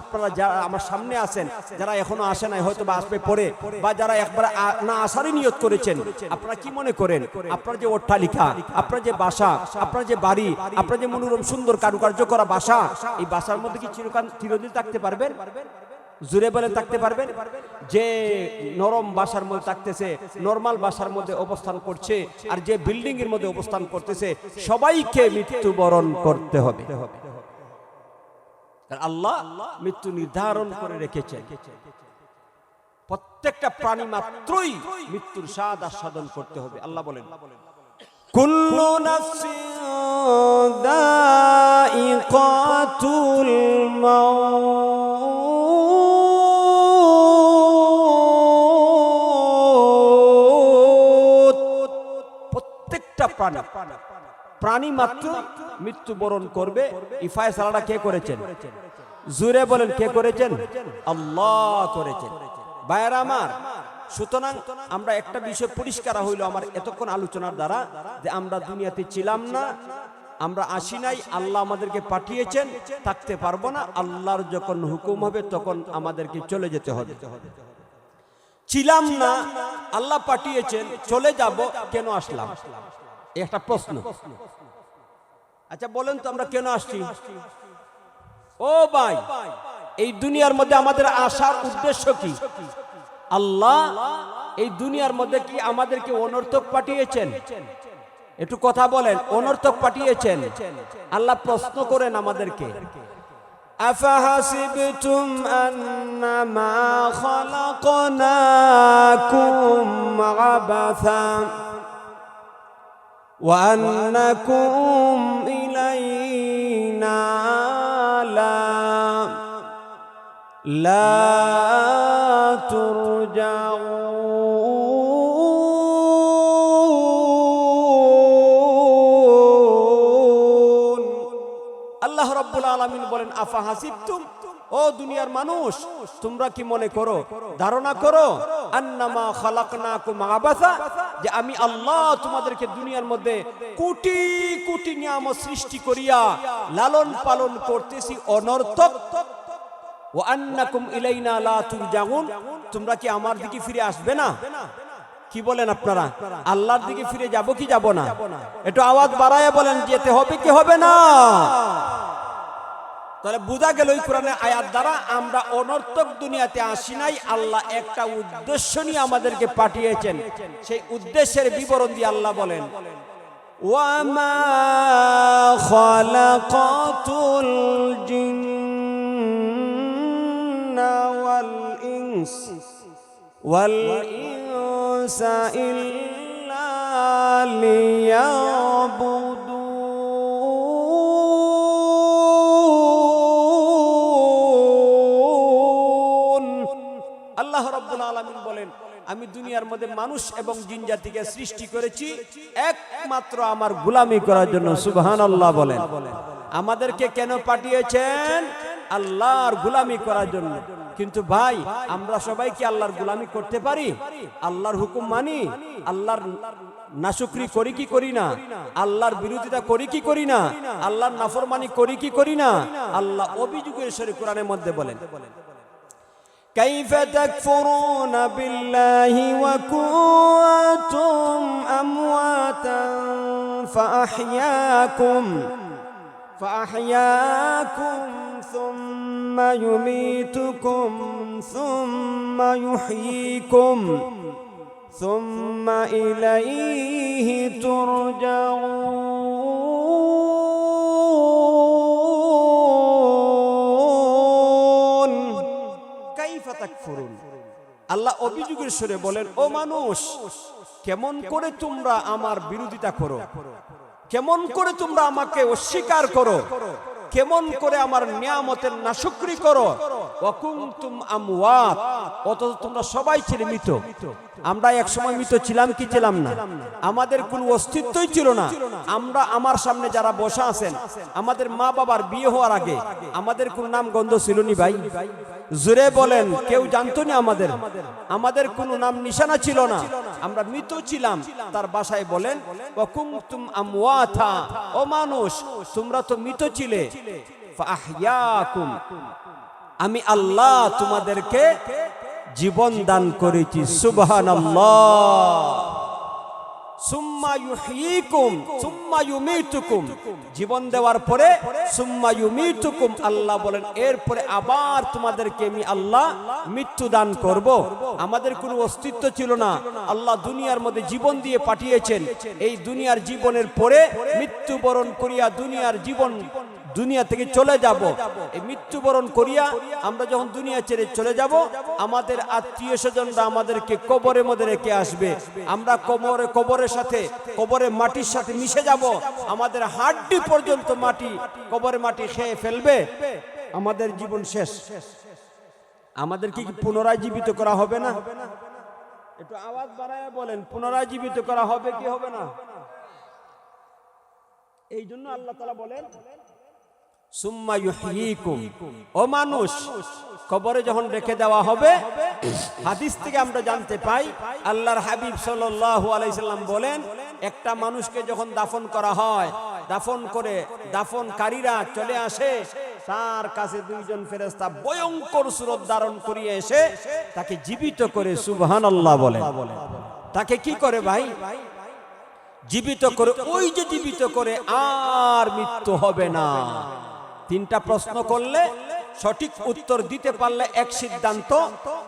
আপনারা যারা আমার সামনে আছেন, যারা এখনো আসে নাই, হয়তো বা আসবে পরে, বা যারা একবার না আসারই নিয়ত করেছেন, আপনারা কি মনে করেন আপনার যে অট্টালিকা, আপনার যে বাসা, আপনার যে বাড়ি, আপনার যে মনোরম সুন্দর কারুকার্য করা বাসা, এই বাসার মধ্যে কি চিরদিন থাকতে পারবেন? জুড়ে বলেন, থাকতে পারবেন? যে নরম বাসার মধ্যে থাকতেছে, নরমাল বাসার মধ্যে অবস্থান করছে, আর যে বিল্ডিং এর মধ্যে অবস্থান করতেছে, সবাইকে মৃত্যুবরণ করতে হবে। আল্লাহ মৃত্যু নির্ধারণ করে রেখেছেন। প্রত্যেকটা প্রাণী মাত্রই মৃত্যুর স্বাদ আস্বাদন করতে হবে। আল্লাহ বলেন, কুল্লু নাফসিন যায়িকাতুল মাউত। প্রত্যেকটা প্রাণী মাত্র মৃত্যুবরণ করবে। এই ফয়সালাটা কে করেছেন? জোরে বলেন, কে করেছেন? আল্লাহ করেছেন। ভাইয়েরা আমার, সুতরাং আমরা একটা বিষয় পরিষ্কার হইল আমার এতক্ষণ আলোচনার দ্বারা, যে আমরা দুনিয়াতে ছিলাম না, আমরা আসি নাই, আল্লাহ আমাদেরকে পাঠিয়েছেন, থাকতে পারবো না। আল্লাহর যখন হুকুম হবে তখন আমাদেরকে চলে যেতে হবে। ছিলাম না, আল্লাহ পাঠিয়েছেন, চলে যাব, কেন আসলাম? একটা প্রশ্ন। আচ্ছা বলেন তো, আমরা কেন আসছি? ও ভাই, এই দুনিয়ার মধ্যে আমাদের আসার উদ্দেশ্য কি? আল্লাহ এই দুনিয়ার মধ্যে কি আমাদেরকে অনর্থক পাঠিয়েছেন? একটু কথা বলেন, অনর্থক পাঠিয়েছেন? আল্লাহ প্রশ্ন করেন আমাদেরকে, আফাহাসিবতুম আন্নামা খালাকনাকুম আবাসা ওয়া আন্নাকুম ইলাইনা লা তুরজাউন। আল্লাহ রাব্বুল আলামিন বলেন, আফাহাসিবতুম, ও দুনিয়ার মানুষ, তোমরা কি মনে করো, ধারণা করো, আন্নামা খালাকনাকুম আবাসা, যে আমি আল্লাহ তোমাদেরকে দুনিয়ার মধ্যে কোটি কোটি নিয়ামত সৃষ্টি করিয়া লালন পালন করতেছি অনর্থক? ওয়া আন্নাকুম ইলাইনা লা তুরজাউন, তোমরা কি আমার দিকে ফিরে আসবে না? কি বলেন আপনারা, আল্লাহর দিকে ফিরে যাব কি যাব না? একটু আওয়াজ বাড়ায় বলেন, যেতে হবে কি হবে না? তাহলে বোঝা গেল এই কোরআনের আয়াত দ্বারা আমরা অনর্থক দুনিয়াতে আসি নাই, আল্লাহ একটা উদ্দেশ্য নিয়ে আমাদেরকে পাঠিয়েছেন। সেই উদ্দেশ্যের বিবরণ দিয়ে আল্লাহ বলেন, ওয়ামা খালাকাতুল জিন্না ওয়াল ইনসা ইল্লা লিয়াবুদুন। আল্লাহ রাব্বুল আলামিন বলেন, আমি দুনিয়ার মধ্যে মানুষ এবং জিন জাতিকে সৃষ্টি করেছি একমাত্র আমার গোলামি করার জন্য। সুবহানাল্লাহ বলেন। আমাদেরকে কেন পাঠিয়েছেন? আল্লাহর গোলামি করার জন্য। কিন্তু ভাই, আমরা সবাই কি আল্লাহর গোলামি করতে পারি? আল্লাহর হুকুম মানি? আল্লাহর নাশুকরি করি কি করি না? আল্লাহর বিরোধিতা করি কি করি না? আল্লাহর নাফরমানি করি কি করি না? আল্লাহ অভিযোগের সরে কোরআনের মধ্যে বলেন, كيف تكفرون بالله وكنتم أمواتا فأحياكم ثم يميتكم ثم يحييكم ثم إليه ترجعون كيف تكفرون। আল্লাহ অভিযোগের সুরে বলেন, ও মানুষ, কেমন করে তোমরা আমার বিরোধিতা করো, কেমন করে তোমরা আমাকে অস্বীকার করো, কেমন করে আমার নিয়ামতের নাশুকরি করো। ওয়াকুনতুম আমওয়াত, অথচ তোমরা সবাই ছিলে মৃত। আমরা এক সময় মৃত ছিলাম কি ছিলাম না? আমাদের কোনো অস্তিত্বই ছিল না। আমরা, আমার সামনে যারা বসা আছেন, আমাদের মা বাবার বিয়ে হওয়ার আগে আমাদের কোন নাম গন্ধ ছিল নি ভাই? জোরে বলেন, কেউ জানতো না আমাদের? আমাদের কোনো নাম নিশানা ছিল না, আমরা মৃত ছিলাম। তার ভাষায় বলেন, ওয়াকুনতুম আমওয়াতা, ও মানুষ, তোমরা তো মৃত ছিলে। ফাআহইয়াকুম, আমি আল্লাহ তোমাদেরকে জীবন দান করেছি। সুবহানাল্লাহ। সুম্মা ইউহয়িকুম সুম্মা ইউমীতুকুম, জীবন দেওয়ার পরে সুম্মা ইউমীতুকুম, আল্লাহ বলেন এরপরে আবার তোমাদেরকে আমি আল্লাহ মৃত্যু দান করব। আমাদের কোনো অস্তিত্ব ছিল না, আল্লাহ দুনিয়ার মধ্যে জীবন দিয়ে পাঠিয়েছেন। এই দুনিয়ার জীবনের পরে মৃত্যুবরণ করিয়া দুনিয়ার জীবন, দুনিয়া থেকে চলে যাব। এই মৃত্যুবরণ করিয়া আমরা যখন দুনিয়া ছেড়ে চলে যাব, আমাদের আত্মীয় স্বজনরা আমাদেরকে কবরের মধ্যে রেখে আসবে। আমরা কবরের সাথে, কবরের মাটির সাথে মিশে যাব। আমাদের হাড্ডি পর্যন্ত মাটি, কবরের মাটি খেয়ে ফেলবে। আমাদের জীবন শেষ। আমাদেরকে কি পুনরায় জীবিত করা হবে না? একটু আওয়াজ বাড়ায় বলেন, পুনরায় জীবিত করা হবে কি হবে না? এই জন্য আল্লাহ তাআলা বলেন, সুম্মা ইউহয়িকুম। ও মানুষ, কবরে যখন রেখে দেওয়া হবে, হাদিস থেকে আমরা জানতে পাই আল্লাহর হাবিব সাল্লাল্লাহু আলাইহি সাল্লাম বলেন, একটা মানুষকে যখন দাফন করা হয়, দাফন করে দাফনকারীরা চলে আসে, তার কাছে দুইজন ফেরেশতা ভয়ঙ্কর সূরত ধারণ করিয়ে এসে তাকে জীবিত করে, সুবহানাল্লাহ বলে। তাকে কি করে ভাই? জীবিত করে। ওই যে জীবিত করে, আর মৃত্যু হবে না। তিনটা প্রশ্ন করলে সঠিক উত্তর দিতে পারলে এক সিদ্ধান্ত,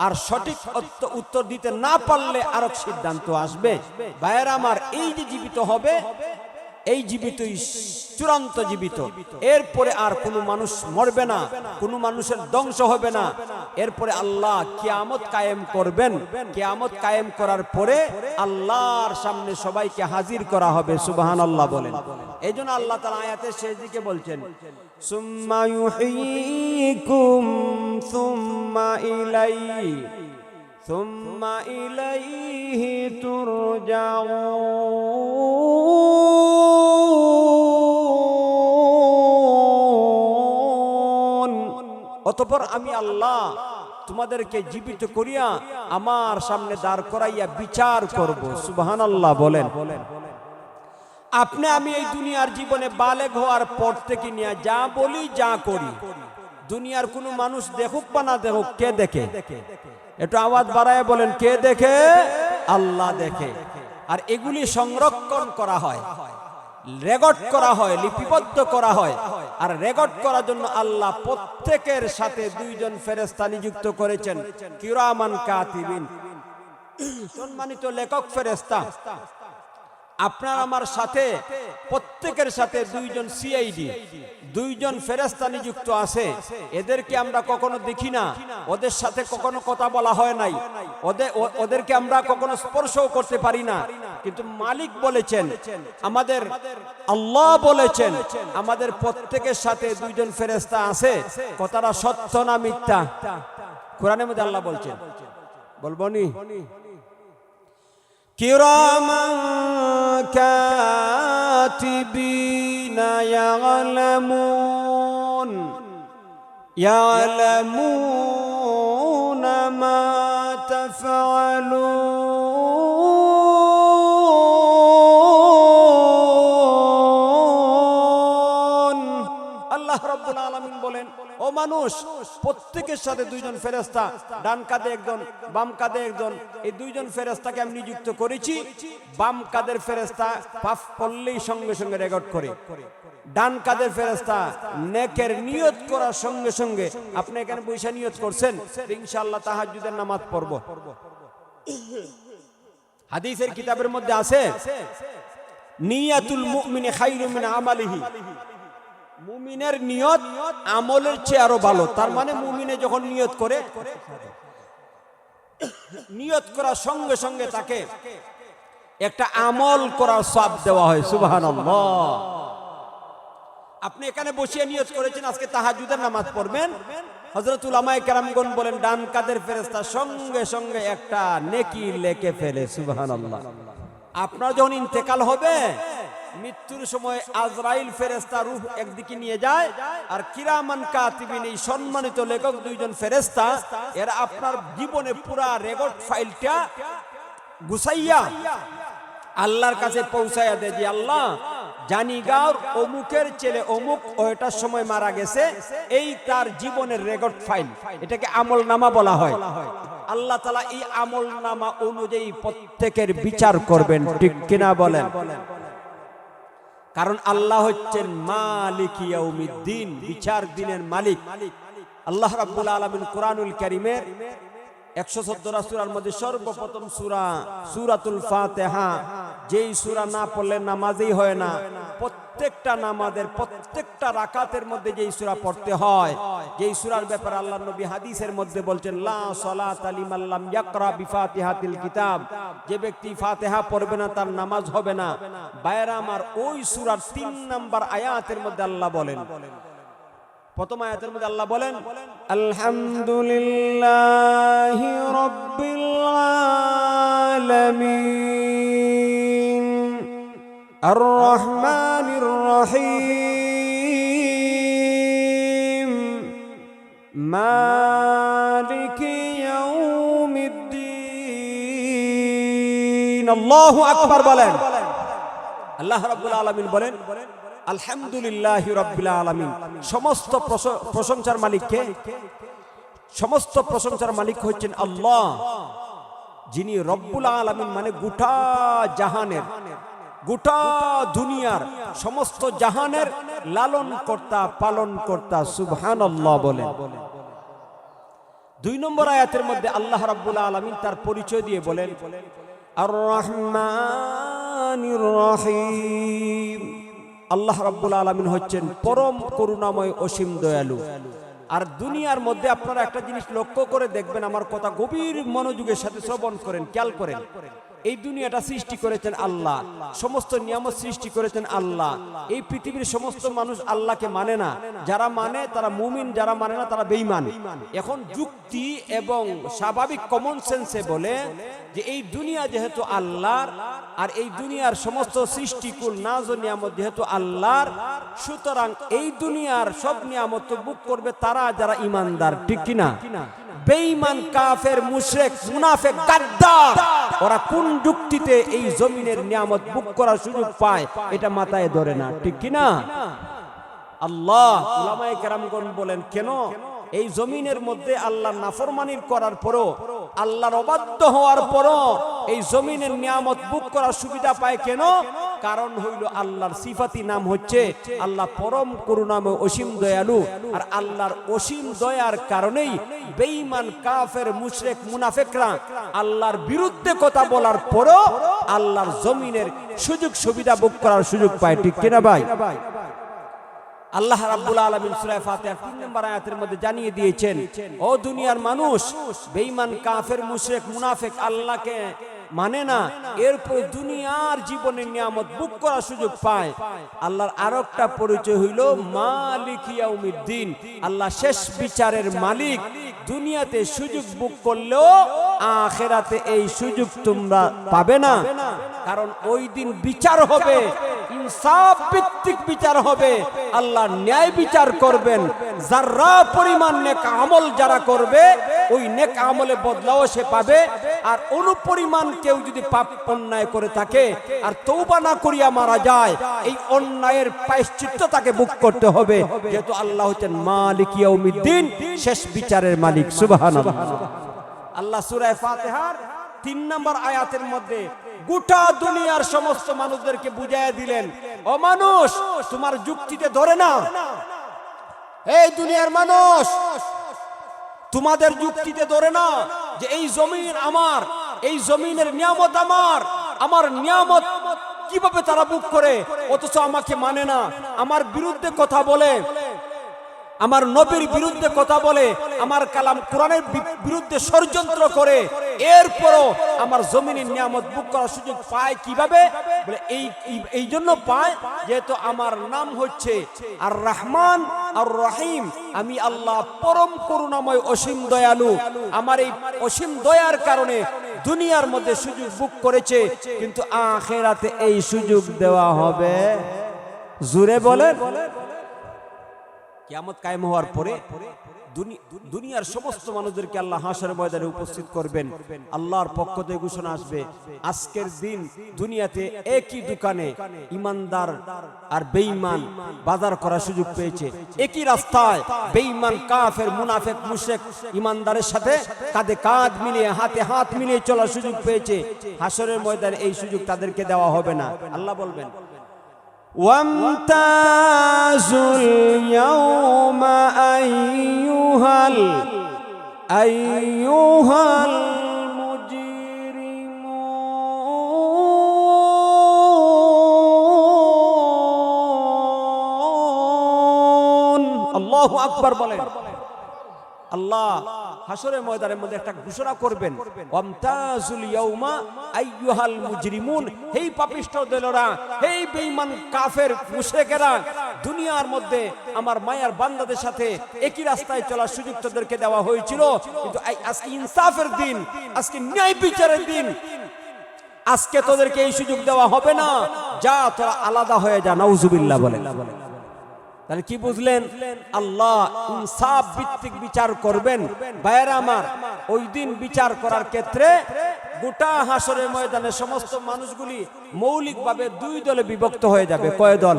আর সঠিক উত্তর দিতে না পারলে আরেক সিদ্ধান্ত আসবে। ভাইয়েরা আমার, এই যে জীবিত হবে, এই জীবিতই চূড়ান্ত জীবিত। এরপরে আর কোনো মানুষ মরবে না, কোনো মানুষের ধ্বংস হবে না। এরপরে আল্লাহ কিয়ামত কায়েম করবেন। কিয়ামত কায়েম করার পরে আল্লাহর সামনে সবাইকে হাজির করা হবে, সুবহানাল্লাহ বলেন। এইজন্য আল্লাহ তাআলা আয়াতের শেষ দিকে বলছেন, সুম্মা ইউহয়িকুম সুম্মা ইলাইহি তুরজাউন। অতঃপর আমি আল্লাহ তোমাদেরকে জীবিত করিয়া আমার সামনে দাঁড় করাইয়া বিচার করব, সুবহানাল্লাহ বলেন। আপনি আমি এই দুনিয়ার জীবনে বালেগ হওয়ার পর থেকে নিয়ে যা বলি, যা করি, দুনিয়ার কোনো মানুষ দেখুক বা না দেখুক, কে দেখে? একটু আওয়াজ বাড়ায় বলেন, কে দেখে? আল্লাহ দেখে। আর এগুলি সংরক্ষণ করা হয়, রেকর্ড করা হয়, লিপিবদ্ধ করা হয়। আর রেকর্ড করার জন্য আল্লাহ প্রত্যেকের সাথে দুইজন ফেরেশতা নিযুক্ত করেছেন, কিরামান কাতিবিন, সম্মানিত লেখক ফেরেশতা। আপনার আমার সাথে, প্রত্যেকের সাথে দুইজন সিআইডি, দুইজন ফেরেশতা নিযুক্ত আছে। এদেরকে আমরা কখনো দেখি না, ওদের সাথে কখনো কথা বলা হয় নাই, ওদেরকে আমরা কখনো স্পর্শও করতে পারি না। কিন্তু মালিক বলেছেন, আমাদের আল্লাহ বলেছেন, আমাদের প্রত্যেকের সাথে দুইজন ফেরেশতা আছে। কথাটা সত্য না মিথ্যা? কোরআনের মধ্যে আল্লাহ বলছেন, বলবো নি? কিরামান কাতিবিনা ইয়ালামুনা মা তাফআলুন। আল্লাহ রাব্বুল আলামিন বলেন, ও মানুষ, প্রত্যেকের সাথে দুইজন ফেরেশতা, ডান কাঁধে একজন, বাম কাঁধে একজন, এই দুইজন ফেরেশতাকে আমি নিযুক্ত করেছি। বাম কাঁধের ফেরেশতা পাপ করলেই সঙ্গে সঙ্গে রেকর্ড করে, ডান কাঁধের ফেরেশতা নেকের নিয়ত করার সঙ্গে সঙ্গে, আপনি এখানে বৈশা নিয়ত করছেন ইনশাআল্লাহ তাহাজ্জুদের নামাজ পড়ব, হাদিসের কিতাবের মধ্যে আছে, নিয়াতুল মুমিনি খায়রুম মিন আমালিহি, মুমিনের নিয়ত আমলের চেয়ে আরো ভালো। তার মানে মুমিনে যখন নিয়ত করে, নিয়ত করার সঙ্গে সঙ্গে তাকে একটা আমল করার সওয়াব দেওয়া হয়, সুবহানাল্লাহ। আপনি এখানে বসিয়ে নিয়ত করেছেন আজকে তাহাজ্জুদের নামাজ পড়বেন, হযরত উলামায়ে কেরামগণ বলেন ডান কাঁধের ফেরেশতা সঙ্গে সঙ্গে একটা নেকি লিখে ফেলে, সুবহানাল্লাহ। আপনার যখন ইন্তেকাল হবে, মৃত্যুর সময় আজরাইল ফেরেশতা রূহ একদিকে নিয়ে যায়, আর কিরামান কাতিবিন, এই সম্মানিত লেখক দুইজন ফেরেশতা, এরা আপনার জীবনে পুরা রেকর্ড ফাইলটা গুছাইয়া আল্লাহর কাছে পৌঁছাইয়া দেয় যে আল্লাহ, জানিগাঁওর অমুকের ছেলে অমুক ওইটার সময় মারা গেছে, এই তার জীবনের রেকর্ড ফাইল, এটাকে আমল নামা বলা হয়। আল্লাহ তাআলা এই আমল নামা অনুযায়ী প্রত্যেকের বিচার করবেন, ঠিক কিনা বলেন? কারণ আল্লাহ হচ্ছেন মালিক ইয়াউমিদ্দিন, বিচার দিনের মালিক। আল্লাহ রাব্বুল আলামিন কোরআনুল কারীমের 114 সূরার মধ্যে সর্বপ্রথম সূরা সূরাতুল ফাতিহা, যেই সূরা না পড়লে নামাজই হয় না। প্রত্যেকটা নামাজের প্রত্যেকটা রাকাতের মধ্যে যেই সূরা পড়তে হয়, যেই সূরার ব্যাপারে আল্লাহর নবী হাদিসের মধ্যে বলছেন, লা সালাতা লিমান লাম ইয়াকরা বিফাতিহাতিল কিতাব, যে ব্যক্তি ফাতিহা পড়বে না তার নামাজ হবে না। ভাইরা আমার, ওই সূরার 3 নাম্বার আয়াতের মধ্যে আল্লাহ বলেন, প্রথম আয়াতের মধ্যে আল্লাহ বলেন, আলহামদুলিল্লাহি রাব্বিল আলামিন আর রহমানির রহিম মালিকি ইয়াউমিদ্দিন। আল্লাহু আকবার বলেন। আল্লাহ রাব্বুল আলামিন বলেন আলহামদুলিল্লাহি রাব্বিল আলামিন। সমস্ত প্রশংসার মালিক কে? সমস্ত প্রশংসার মালিক হচ্ছেন আল্লাহ, যিনি রব্বুল আলামিন মানে গোটা জাহানের, গোটা দুনিয়ার সমস্ত জাহানের লালন কর্তা, পালন কর্তা। সুবহানাল্লাহ বলেন। 2 নম্বর আয়াতের মধ্যে আল্লাহ রাব্বুল আলামিন তার পরিচয় দিয়ে বলেন আর রহমানির রহিম। আল্লাহ রাব্বুল আলামিন হচ্ছেন পরম করুণাময়, অসীম দয়ালু। আর দুনিয়ার মধ্যে আপনারা একটা জিনিস লক্ষ্য করে দেখবেন, আমার কথা গভীর মনোযোগের সাথে শ্রবণ করেন, খেয়াল করেন। এই দুনিয়াটা সৃষ্টি করেছেন আল্লাহ, সমস্ত নিয়ামত সৃষ্টি করেছেন আল্লাহ। এই পৃথিবীর সমস্ত মানুষ আল্লাহকে মানে না, যারা মানে তারা মুমিন, যারা মানে না তারা বেঈমান। এখন যুক্তি এবং স্বাভাবিক কমন সেন্সে বলে যে এই দুনিয়া যেহেতু আল্লাহর, আর এই দুনিয়ার সমস্ত সৃষ্টিকুল নাজ ও নিয়ামত যেহেতু আল্লাহর, সুতরাং এই দুনিয়ার সব নিয়ামত ভোগ করবে তারা যারা ঈমানদার, ঠিক কিনা? বেঈমান, কাফের, মুশরিক, মুনাফিক, গাদ্দার ওরা কোন যুক্তিতে এই জমিনের নিয়ামত ভোগ করার সুযোগ পায় এটা মাথায় ধরে না, ঠিক কিনা? আল্লাহ, উলামায়ে কেরামগণ বলেন কেন এই জমিনের মধ্যে আল্লাহর নাফরমানি করার পরও, আল্লাহর অবাধ্য হওয়ার পরও এই জমিনের নিয়ামত ভোগ করার সুবিধা পায় কেন? কারণ হইল আল্লাহর সিফাতি নাম হচ্ছে আল্লাহ পরম করুণাময়, অসীম দয়ালু। আর আল্লাহর অসীম দয়ার কারণেই বেঈমান, কাফের, মুশরিক, মুনাফিকরা আল্লাহর বিরুদ্ধে কথা বলার পরও আল্লাহর জমিনের সুযোগ সুবিধা ভোগ করার সুযোগ পায়, ঠিক কিনা ভাই? আল্লাহ রাব্বুল আলামিন সূরা ফাতিহার 3 নম্বর আয়াতের মধ্যে জানিয়ে দিয়েছেন, ও দুনিয়ার মানুষ, বেঈমান, কাফের, মুশরিক, মুনাফিক আল্লাহকে মানে না, এরপর দুনিয়ার জীবনের নিয়ামত ভোগ করার সুযোগ পায়। আল্লাহর আরেকটা পরিচয় হইল মালিক ইয়াউমিদ্দিন। আল্লাহ শেষ বিচারের মালিক। দুনিয়াতে সুযোগ ভোগ করলেও আখিরাতে এই সুযোগ তোমরা পাবে না, কারণ ওই দিন বিচার হবে, ইনসাফ ভিত্তিক বিচার হবে। আল্লাহ ন্যায় বিচার করবেন। যারা পরিমাণ নেক আমল যারা করবে ওই নেক আমলে বদলাও সে পাবে, আর অনুপরিমাণ কেউ যদি পাপ অন্যায় করে থাকে আর তওবা না করিয়া মারা যায়, এই অন্যায়ের প্রায়শ্চিত্ত তাকে ভোগ করতে হবে, যেহেতু আল্লাহ হচ্ছেন মালিক ইয়াউমিদ্দিন, শেষ বিচারের মালিক। সুবহানাল্লাহ। আল্লাহ সূরা ফাতিহার 3 নম্বর আয়াতের মধ্যে গোটা দুনিয়ার সমস্ত মানুষদেরকে বুঝাইয়া দিলেন, ও মানুষ, তোমার যুক্তিতে ধরে না। এই দুনিয়ার মানুষ, তোমাদের যুক্তিতে ধরে না যে এই জমিন আমার, এই জমিনের নিয়ামত আমার, আমার নিয়ামত কিভাবে তারা ভোগ করে অথচ আমাকে মানে না, আমার বিরুদ্ধে কথা বলে, আমার নবীর বিরুদ্ধে কথা বলে, আমার কালাম কোরআনের বিরুদ্ধে ষড়যন্ত্র করে, এরপরও আমার জমিনের নিয়ামত ভোগ করার সুযোগ পায় কিভাবে? বলে এই জন্য পায় যেহেতু আমার নাম হচ্ছে আর রহমান আর রহিম। আমি আল্লাহ পরম করুণাময়, অসীম দয়ালু। আমার এই অসীম দয়ার কারণে দুনিয়ার মধ্যে সুযোগ ভোগ করেছে, কিন্তু আখিরাতে এই সুযোগ দেওয়া হবে। জোরে বলেন। কিয়ামত কায়েম হওয়ার পরে দুনিয়ার সমস্ত মানুষদেরকে আল্লাহ হাসরের ময়দানে উপস্থিত করবেন। আল্লাহর পক্ষ থেকে ঘোষণা আসবে, আজকের দিন দুনিয়াতে একই দোকানে ঈমানদার আর বেঈমান বাজার করার সুযোগ পেয়েছে। একই রাস্তায় বেঈমান, কাফের, মুনাফিক, মুশরিক ঈমানদারের সাথে কাঁধে কাঁধ মিলিয়ে, হাতে হাত মিলিয়ে চলার সুযোগ পেয়েছে। হাসরের ময়দানে এই সুযোগ তাদেরকে দেওয়া হবে না। আল্লাহ বলবেন, وامتازوا اليوم أيها المجرمون। الله أكبر বলেন। আল্লাহ হাসরের ময়দানের মধ্যে একটা ঘোষণা করবেন, ওয়ামতাজুল ইয়াউমা আইয়ুহাল মুজরিমুন। হেই পাপিষ্ঠ দলেরা, হেই বেঈমান, কাফের, মুশরিকেরা, দুনিয়ার মধ্যে আমার মায়ার বান্দাদের সাথে একই রাস্তায় চলার সুযোগ তাদেরকে দেওয়া হয়েছিল, কিন্তু আজকে ইনসাফের দিন, আজকে ন্যায় বিচারের দিন, আজকে তোদেরকে এই সুযোগ দেওয়া হবে না। যা, তোরা আলাদা হয়ে যা। নাউজুবিল্লাহ বলেন। তাহলে কি বুঝলেন? আল্লাহ ইনসাফ ভিত্তিক বিচার করবেন। ভাইয়েরা আমার, ওই দিন বিচার করার ক্ষেত্রে গোটা হাসরের ময়দানে সমস্ত মানুষগুলি মৌলিকভাবে দুই দলে বিভক্ত হয়ে যাবে। কয় দল?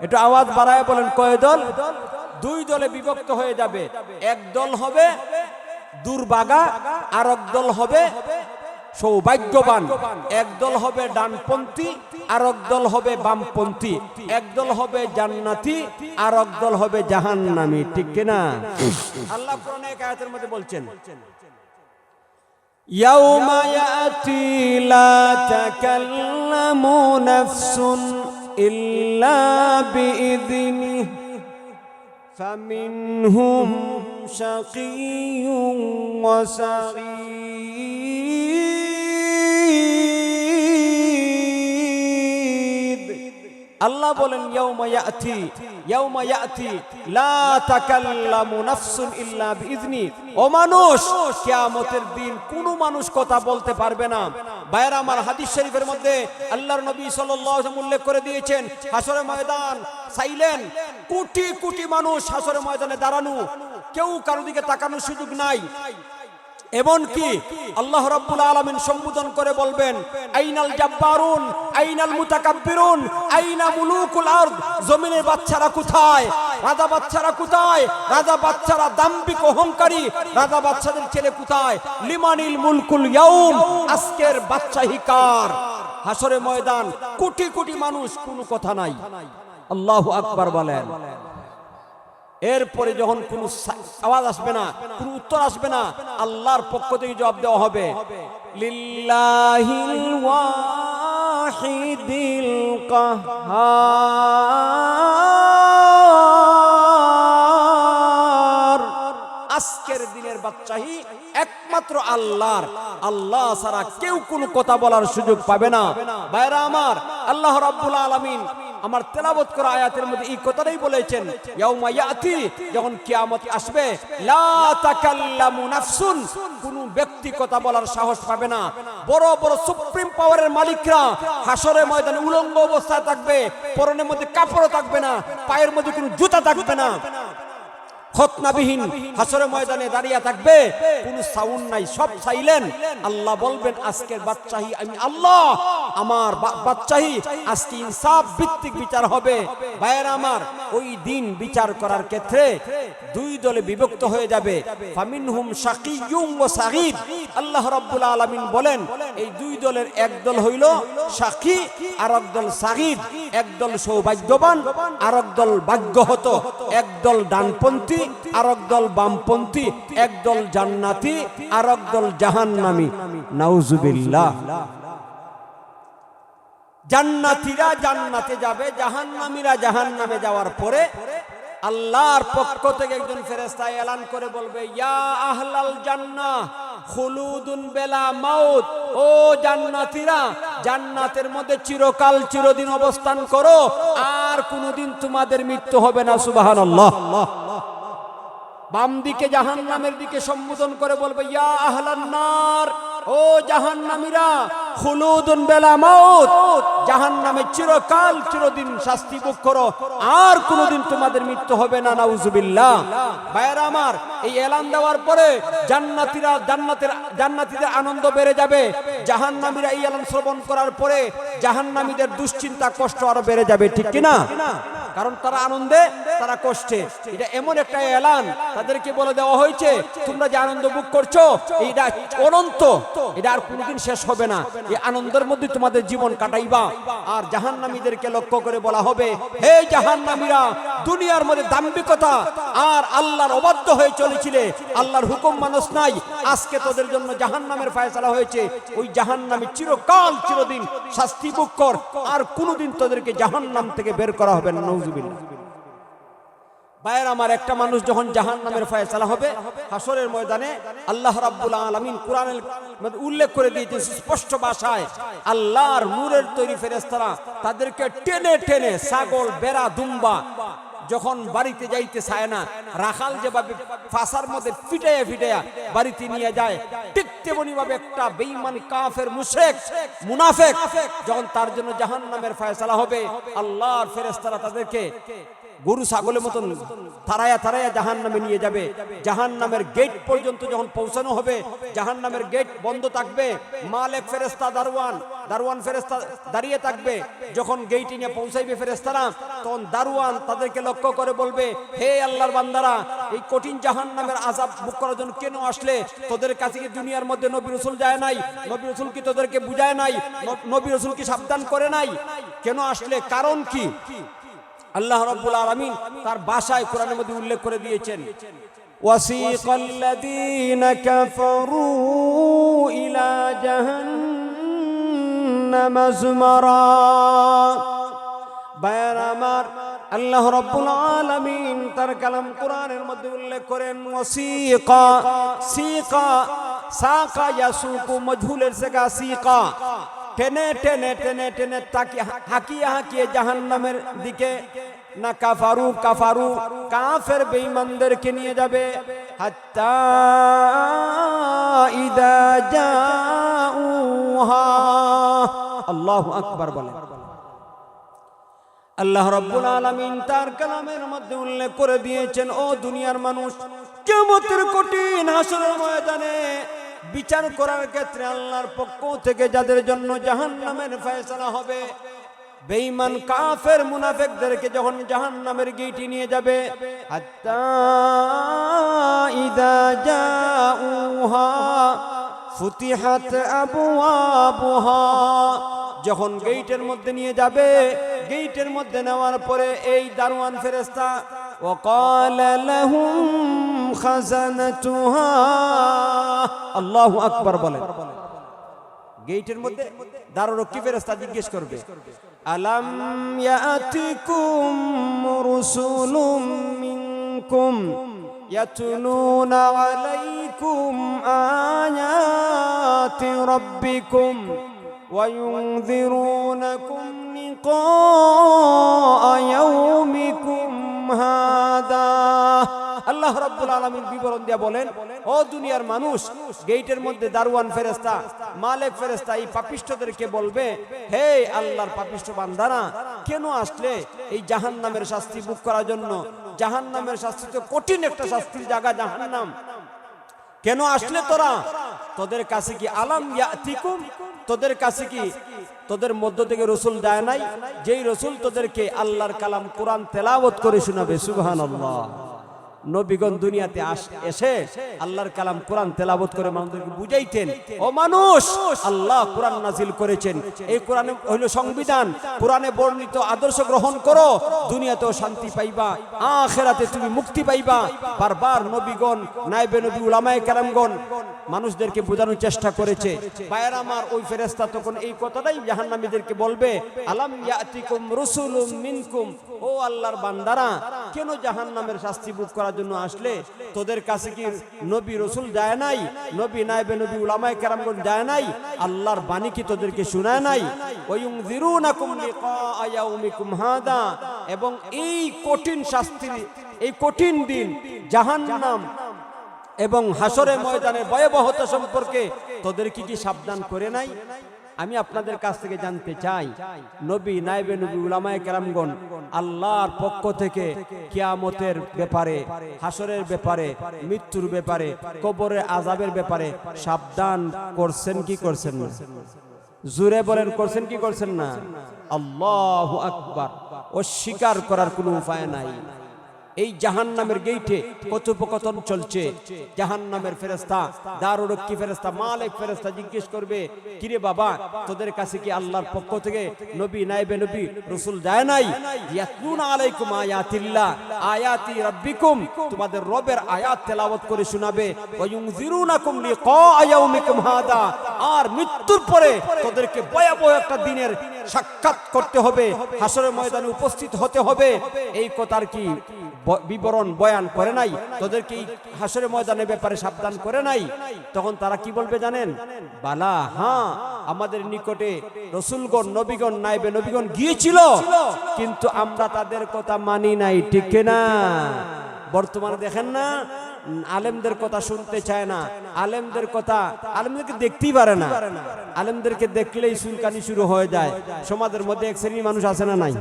একটু আওয়াজ বাড়ায় বলেন, কয় দল? দুই দলে বিভক্ত হয়ে যাবে। এক দল হবে দুর্ভাগা, আর এক দল হবে সৌভাগ্যবান। একদল হবে ডানপন্থী, আর একদল হবে বামপন্থী। একদল হবে জান্নাতি, আর একদল হবে জাহান্নামী। ঠিক কিনা? আল্লাহ কোরআনে এক আয়াতের মধ্যে বলছেন, ইয়াউমা ইয়াতি লা তাকাল্লামু নাফসুন ইল্লা বিইذনিহি ফামিনহুম শাকিয়্যুন ওয়া সাঈদ। আল্লাহ বলেন ইয়াউমা ইয়াতি লা তাকাল্লামু নাফসুন ইল্লা বিইذনি। ও মানুষ, কিয়ামতের দিন কোনো মানুষ কথা বলতে পারবে না। ভাইরা আমার, হাদিস শরীফের মধ্যে আল্লাহর নবী সাল্লাল্লাহু আলাইহি ওয়াসাল্লাম উল্লেখ করে দিয়েছেন, হাসরের ময়দান চাইলেন কোটি কোটি মানুষ হাসরের ময়দানে দাঁড়ানো, কেউ কারো দিকে তাকানোর সুযোগ নাই। এমনকি আল্লাহ রাব্বুল আলামিন সম্বোধন করে বলবেন, আইনাল জাব্বারুন, আইনাল মুতাকাব্বিরুন, আইনা মুলুকুল আরদ। জমিনের বাচ্চারা কোথায়? রাজা বাচ্চারা কোথায়? রাজা বাচ্চারা দাম্ভিক অহংকারী, রাজা বাচ্চাদের ছেলে কোথায়? লিমানিল মুলকুল ইয়াউম, আজকের বাদশাহী কার? হাসরের ময়দান কোটি কোটি মানুষ, কোনো কথা নাই। আল্লাহু আকবার বলেন। এরপরে যখন কোন আওয়াজ আসবে না, কোন উত্তর আসবে না, আল্লাহর পক্ষ থেকে জবাব দেওয়া হবে, লিল্লাহিল ওয়াহিদিল কাহ্হার। আজকের দিনের বাদশাহী একমাত্র আল্লাহর। আল্লাহ ছাড়া কেউ কোনো কথা বলার সুযোগ পাবে না। ভাইরা আমার, আল্লাহ রাব্বুল আলামিন আমার তেলাওয়াত করা আয়াতের মধ্যে এই কথাটাই বলেছেন, ইয়াউমা ইয়াতি, যখন কিয়ামত আসবে, লা তাকাল্লামু নাফসুন, কোন ব্যক্তি কথা বলার সাহস পাবে না। বড় বড় সুপ্রিম পাওয়ারের মালিকরা হাসরের ময়দানে উলঙ্গ অবস্থায় থাকবে, পরনের মধ্যে কাপড় থাকবে না, পায়ের মধ্যে কোনো জুতা থাকবে না, খতনাবিহীন হাসরের ময়দানে দাঁড়িয়ে থাকবে, কোনো সাউন্ড নাই, সব সাইলেন। আল্লাহ বলবেন, আজকের বাদশাহী আমি আল্লাহ, আমার বাদশাহী আজকে ইনসাফ ভিত্তিক বিচার হবে। ভাইয়েরা আমার, ওই দিন বিচার করার ক্ষেত্রে দুই দলে বিভক্ত হয়ে যাবে, ফামিনহুম শাকিয়্যুন ওয়া সাঈদ। আল্লাহ রাব্বুল আলামিন বলেন, এই দুই দলের এক দল হইল শাকী, আর এক দল সাঈদ। এক দল সৌভাগ্যবান, আর এক দল ভাগ্যহত। এক দল ডানপন্থী, আর এক দল বামপন্থী। এক দল জান্নাতি, আর এক দল জাহান্নামী। নাউজুবিল্লাহ। জান্নাতীরা জান্নাতে যাবে, জাহান্নামীরা জাহান্নামে যাওয়ার পরে আল্লাহর পক্ষ থেকে একজন ফেরেশতা এলান করে বলবে, ইয়া আহলাল জান্নাহ খুলুদুন বিলা মাউত। ও জান্নাতীরা, জান্নাতের মধ্যে চিরকাল চিরদিন অবস্থান করো, আর কোনোদিন তোমাদের মৃত্যু হবে না। সুবহানাল্লাহ। বাম দিকে জাহান্নামের দিকে সম্বোধন করে বলবে, ইয়া আহলান নার, ও জাহান্নামীরা, খুলুদুন বিলা মাউত, জাহান্নামে চিরকাল চিরদিন শাস্তি ভোগ করো, আর কোনোদিন তোমাদের মৃত্যু হবে না। নাউজুবিল্লাহ। ভাইরা আমার, এই এলান দেওয়ার পরে জান্নাতীদের আনন্দ বেড়ে যাবে। জাহান্নামীরা এই এলান শ্রবণ করার পরে জাহান্নামীদের দুশ্চিন্তা, কষ্ট আরো বেড়ে যাবে। ঠিক কিনা? কারণ তারা আনন্দে, তারা কষ্টে। এটা এমন একটা এলান, তাদেরকে বলে দেওয়া হয়েছে, তোমরা যে আনন্দ ভোগ করছো এটা অনন্ত, এটা আর কোনোদিন শেষ হবে না। এই আনন্দের মধ্যে তোমাদের জীবন কাটাইবা। আর জাহান্নামীদেরকে লক্ষ্য করে বলা হবে, হে জাহান্নামীরা, দুনিয়ার মধ্যে দাম্ভিকতা আর আল্লাহর অবাধ্য হয়ে চলেছিলে, আল্লাহর হুকুম মানুষ নাই, আজকে তোদের জন্য জাহান্নামের ফয়সালা হয়েছে। ওই জাহান্নামী চিরকাল চিরদিন শাস্তি ভোগ কর, আর কোনোদিন তোদেরকে জাহান্নাম থেকে বের করা হবে না। নাউজুবিল্লাহ। ভাইয়ের আমার, একটা মানুষ যখন জাহান্নামের ফয়সালা হবে হাসরের ময়দানে, আল্লাহ রাব্বুল আলামিন কোরআনের মধ্যে উল্লেখ করে দিয়েছেন স্পষ্ট ভাষায়, আল্লাহর নূরের তৈরি ফেরেশতারা তাদেরকে টেনে টেনে, ছাগল, বেড়া, দুম্বা যখন বাড়িতে যাইতে চায় না, রাখাল যেভাবে ফাঁসার মধ্যে ফিটাইয়া ফিটাইয়া বাড়িতে নিয়ে যায়, ঠিক তেমনি ভাবে একটা বেঈমান কাফের মুশরিক মুনাফিক যখন তার জন্য জাহান্নামের ফয়সালা হবে, আল্লাহর ফেরেশতারা তাদেরকে গরু ছাগলের মতন থারায়া থারায়া জাহান্নামে নিয়ে যাবে। জাহান্নামের গেট পর্যন্ত যখন পৌঁছানো হবে, জাহান্নামের গেট বন্ধ থাকবে, মালিক ফেরেশতা দারওয়ান ফেরেশতা দাঁড়িয়ে থাকবে। যখন গেটে নিয়ে পৌঁছাইবে ফেরেশতারা, তখন দারওয়ান তাদেরকে লক্ষ্য করে বলবে, হে আল্লাহর বান্দারা, এই কঠিন জাহান্নামের আযাব ভোগ করার জন্য কেন আসলে? তোদের কাছে কি দুনিয়ার মধ্যে নবী রাসূল যায় নাই? নবী রাসূল কি তোদেরকে বুঝায় নাই? নবী রাসূল কি সাবধান করে নাই? কেন আসলে? কারণ কি? আল্লাহ রাব্বুল আলামিন তার ভাষায় কোরআনের মধ্যে উল্লেখ করে দিয়েছেন, ওয়াসিকাল্লাযীনা কাফারু ইলা জাহান্নামা যুমারা। বায়ান আমার, আল্লাহ রাব্বুল আলামিন তার কালাম কোরআনের মধ্যে উল্লেখ করেন ওয়াসিকা, সিকা, সাকা ইয়াসুকু, মজহুলের সেগা সিকা, টেনে টেনে টেনে টেনে তাকে হাকিয়ে হাকিয়ে জাহান্নামের দিকে না কাফারু কাফারু কাফের বেঈমানদেরকে নিয়ে যাবে। হাত্তা ইদা জাউহা, আল্লাহু আকবার বলেন। আল্লাহ রাব্বুল আলামিন তার কালামের মধ্যে উল্লেখ করে দিয়েছেন, ও দুনিয়ার মানুষ, কিয়ামতের কঠিন হাসরের ময়দানে বিচার করার ক্ষেত্রে আল্লাহর পক্ষ থেকে যাদের জন্য জাহান্নামের ফয়সালা হবে, বেঈমান কাফের মুনাফিকদেরকে যখন জাহান্নামের গেটে নিয়ে যাবে, হাত্তা ইদা জাউহা ফুতিহাত আবওয়াবুহা, যখন গেটের মধ্যে নিয়ে যাবে, গেটের মধ্যে নেওয়ার পরে এই দারওয়ান ফেরেশতা وقال لهم خزنتها, আল্লাহু আকবার বলেন। গেটের মধ্যে দারোরক্ষী ফেরেশতা জিজ্ঞেস করবে, আলাম ইয়াতিকুম রুসুলুম মিনকুম ইয়াতলুনা আলাইকুম আয়াতি রাব্বিকুম ওয়া ইউনযিরুনাকুম লিকা ইয়াউমিকুম হাদা। আল্লাহ রাব্বুল আলামিন বিবরণ দিয়া বলেন, ও দুনিয়ার মানুষ, গেটের মধ্যে দারওয়ান ফেরেশতা, মালিক ফেরেশতা এই পাপিষ্ঠদেরকে বলবে, হে আল্লাহর পাপিষ্ঠ বান্দারা, কেন আসলে এই জাহান্নামের শাস্তি ভোগ করার জন্য? জাহান্নামের শাস্তি তো কঠিন একটা শাস্তির জায়গা জাহান্নাম। কেন আসলে তোরা? তোদের কাছে কি আলাম ইয়াতিকুম, তোদের কাছে কি তোদের মধ্য থেকে রসুল যায় নাই? যেই রসুল তোদেরকে আল্লাহর কালাম কোরআন তেলাওয়াত করে শোনাবে। সুবহানাল্লাহ। নবীগণ দুনিয়াতে এসে আল্লাহর কালাম কোরআন তেলাওয়াত করে মানুষদেরকে বুঝাইতেন, ও মানুষ, আল্লাহ কোরআন নাজিল করেছেন, এই কোরআন হইল সংবিধান, কোরআনে বর্ণিত আদর্শ গ্রহণ করো, দুনিয়াতেও শান্তি পাইবা, আখিরাতে তুমি মুক্তি পাইবা। বারবার নবীগণ, নায়েবে নবী, উলামায়ে কেরামগণ মানুষদেরকে বোঝানোর চেষ্টা করেছে। ভাইয়ের আমার, ওই ফেরেশতা তখন এই কথাটাই জাহান্নামীদেরকে বলবে, আলাম ইয়াতিকুম রাসূলুম মিনকুম, ও আল্লাহর বান্দারা, কেন জাহান্নামের শাস্তি ভোগ করার জন্য আসলে? তোদের কাছে কি নবী রাসূল যায় নাই? নবী, নায়েবে নবী, উলামায়ে কেরামগণ যায় নাই? আল্লাহর বাণী কি তোদেরকে শোনায় নাই? ওয়ায়ুনযিরুনাকুম লিকা ইয়াউমিকুম হাদা, এবং এই কঠিন শাস্তি, এই কঠিন দিন জাহান্নাম এবং হাসরের ময়দানের ভয়াবহতা সম্পর্কে তোদের কি সাবধান করে নাই? আমি আপনাদের কাছ থেকে জানতে চাই, নবী, নায়েবে নবী, উলামায়ে কেরামগণ আল্লাহর পক্ষ থেকে কিয়ামতের ব্যাপারে, হাসরের ব্যাপারে, মৃত্যুর ব্যাপারে, কবরের আযাবের ব্যাপারে সাবধান করছেন কি করছেন না? জোরে বলেন, করছেন কি করছেন না? আল্লাহু আকবার। অস্বীকার করার কোনো উপায় নাই। এই জাহান্নামের গেটে কথোপকথন চলছে। জাহান্নামের ফেরেশতা, দারুরক্ষী ফেরেশতা, মালিক ফেরেশতা জিজ্ঞেস করবে, কিরে বাবা, তোদের কাছে কি আল্লাহর পক্ষ থেকে নবী, নায়েবে নবী, রাসূল যায় নাই? ইয়াতলুনা আলাইকুম আয়াতিল্লাহ, আয়াতি রাব্বিকুম, তোমাদের রবের আয়াত তেলাওয়াত করে শোনাবে। ওয়া ইউনযিরুনাকুম লিকা ইয়াউমিকুম হাদা, আর মৃত্যুর পরে তোদেরকে ভয়াবহ একটা দিনের সাক্ষাৎ করতে হবে, হাসরের ময়দানে উপস্থিত হতে হবে। এই কথার কি বিবরণ বয়ান করে নাই? তোদেরকে এই হাসরের ময়দানের ব্যাপারে সাবধান করে নাই? তখন তারা কি বলবে জানেন? বালা, হ্যাঁ, আমাদের নিকটে রাসূলগণ, নবীগণ, নায়েবে নবীগণ গিয়েছিল, কিন্তু আমরা তাদের কথা মানি নাই। ঠিক না? বর্তমানে দেখেন না, আলেমদের কথা শুনতে চায় না, আলেমদের কথা, আলেমদেরকে দেখতেই পারে না, আলেমদেরকে দেখলেই চুলকানি শুরু হয়ে যায়। সমাজের মধ্যে এক শ্রেণীর মানুষ আছে না নাই?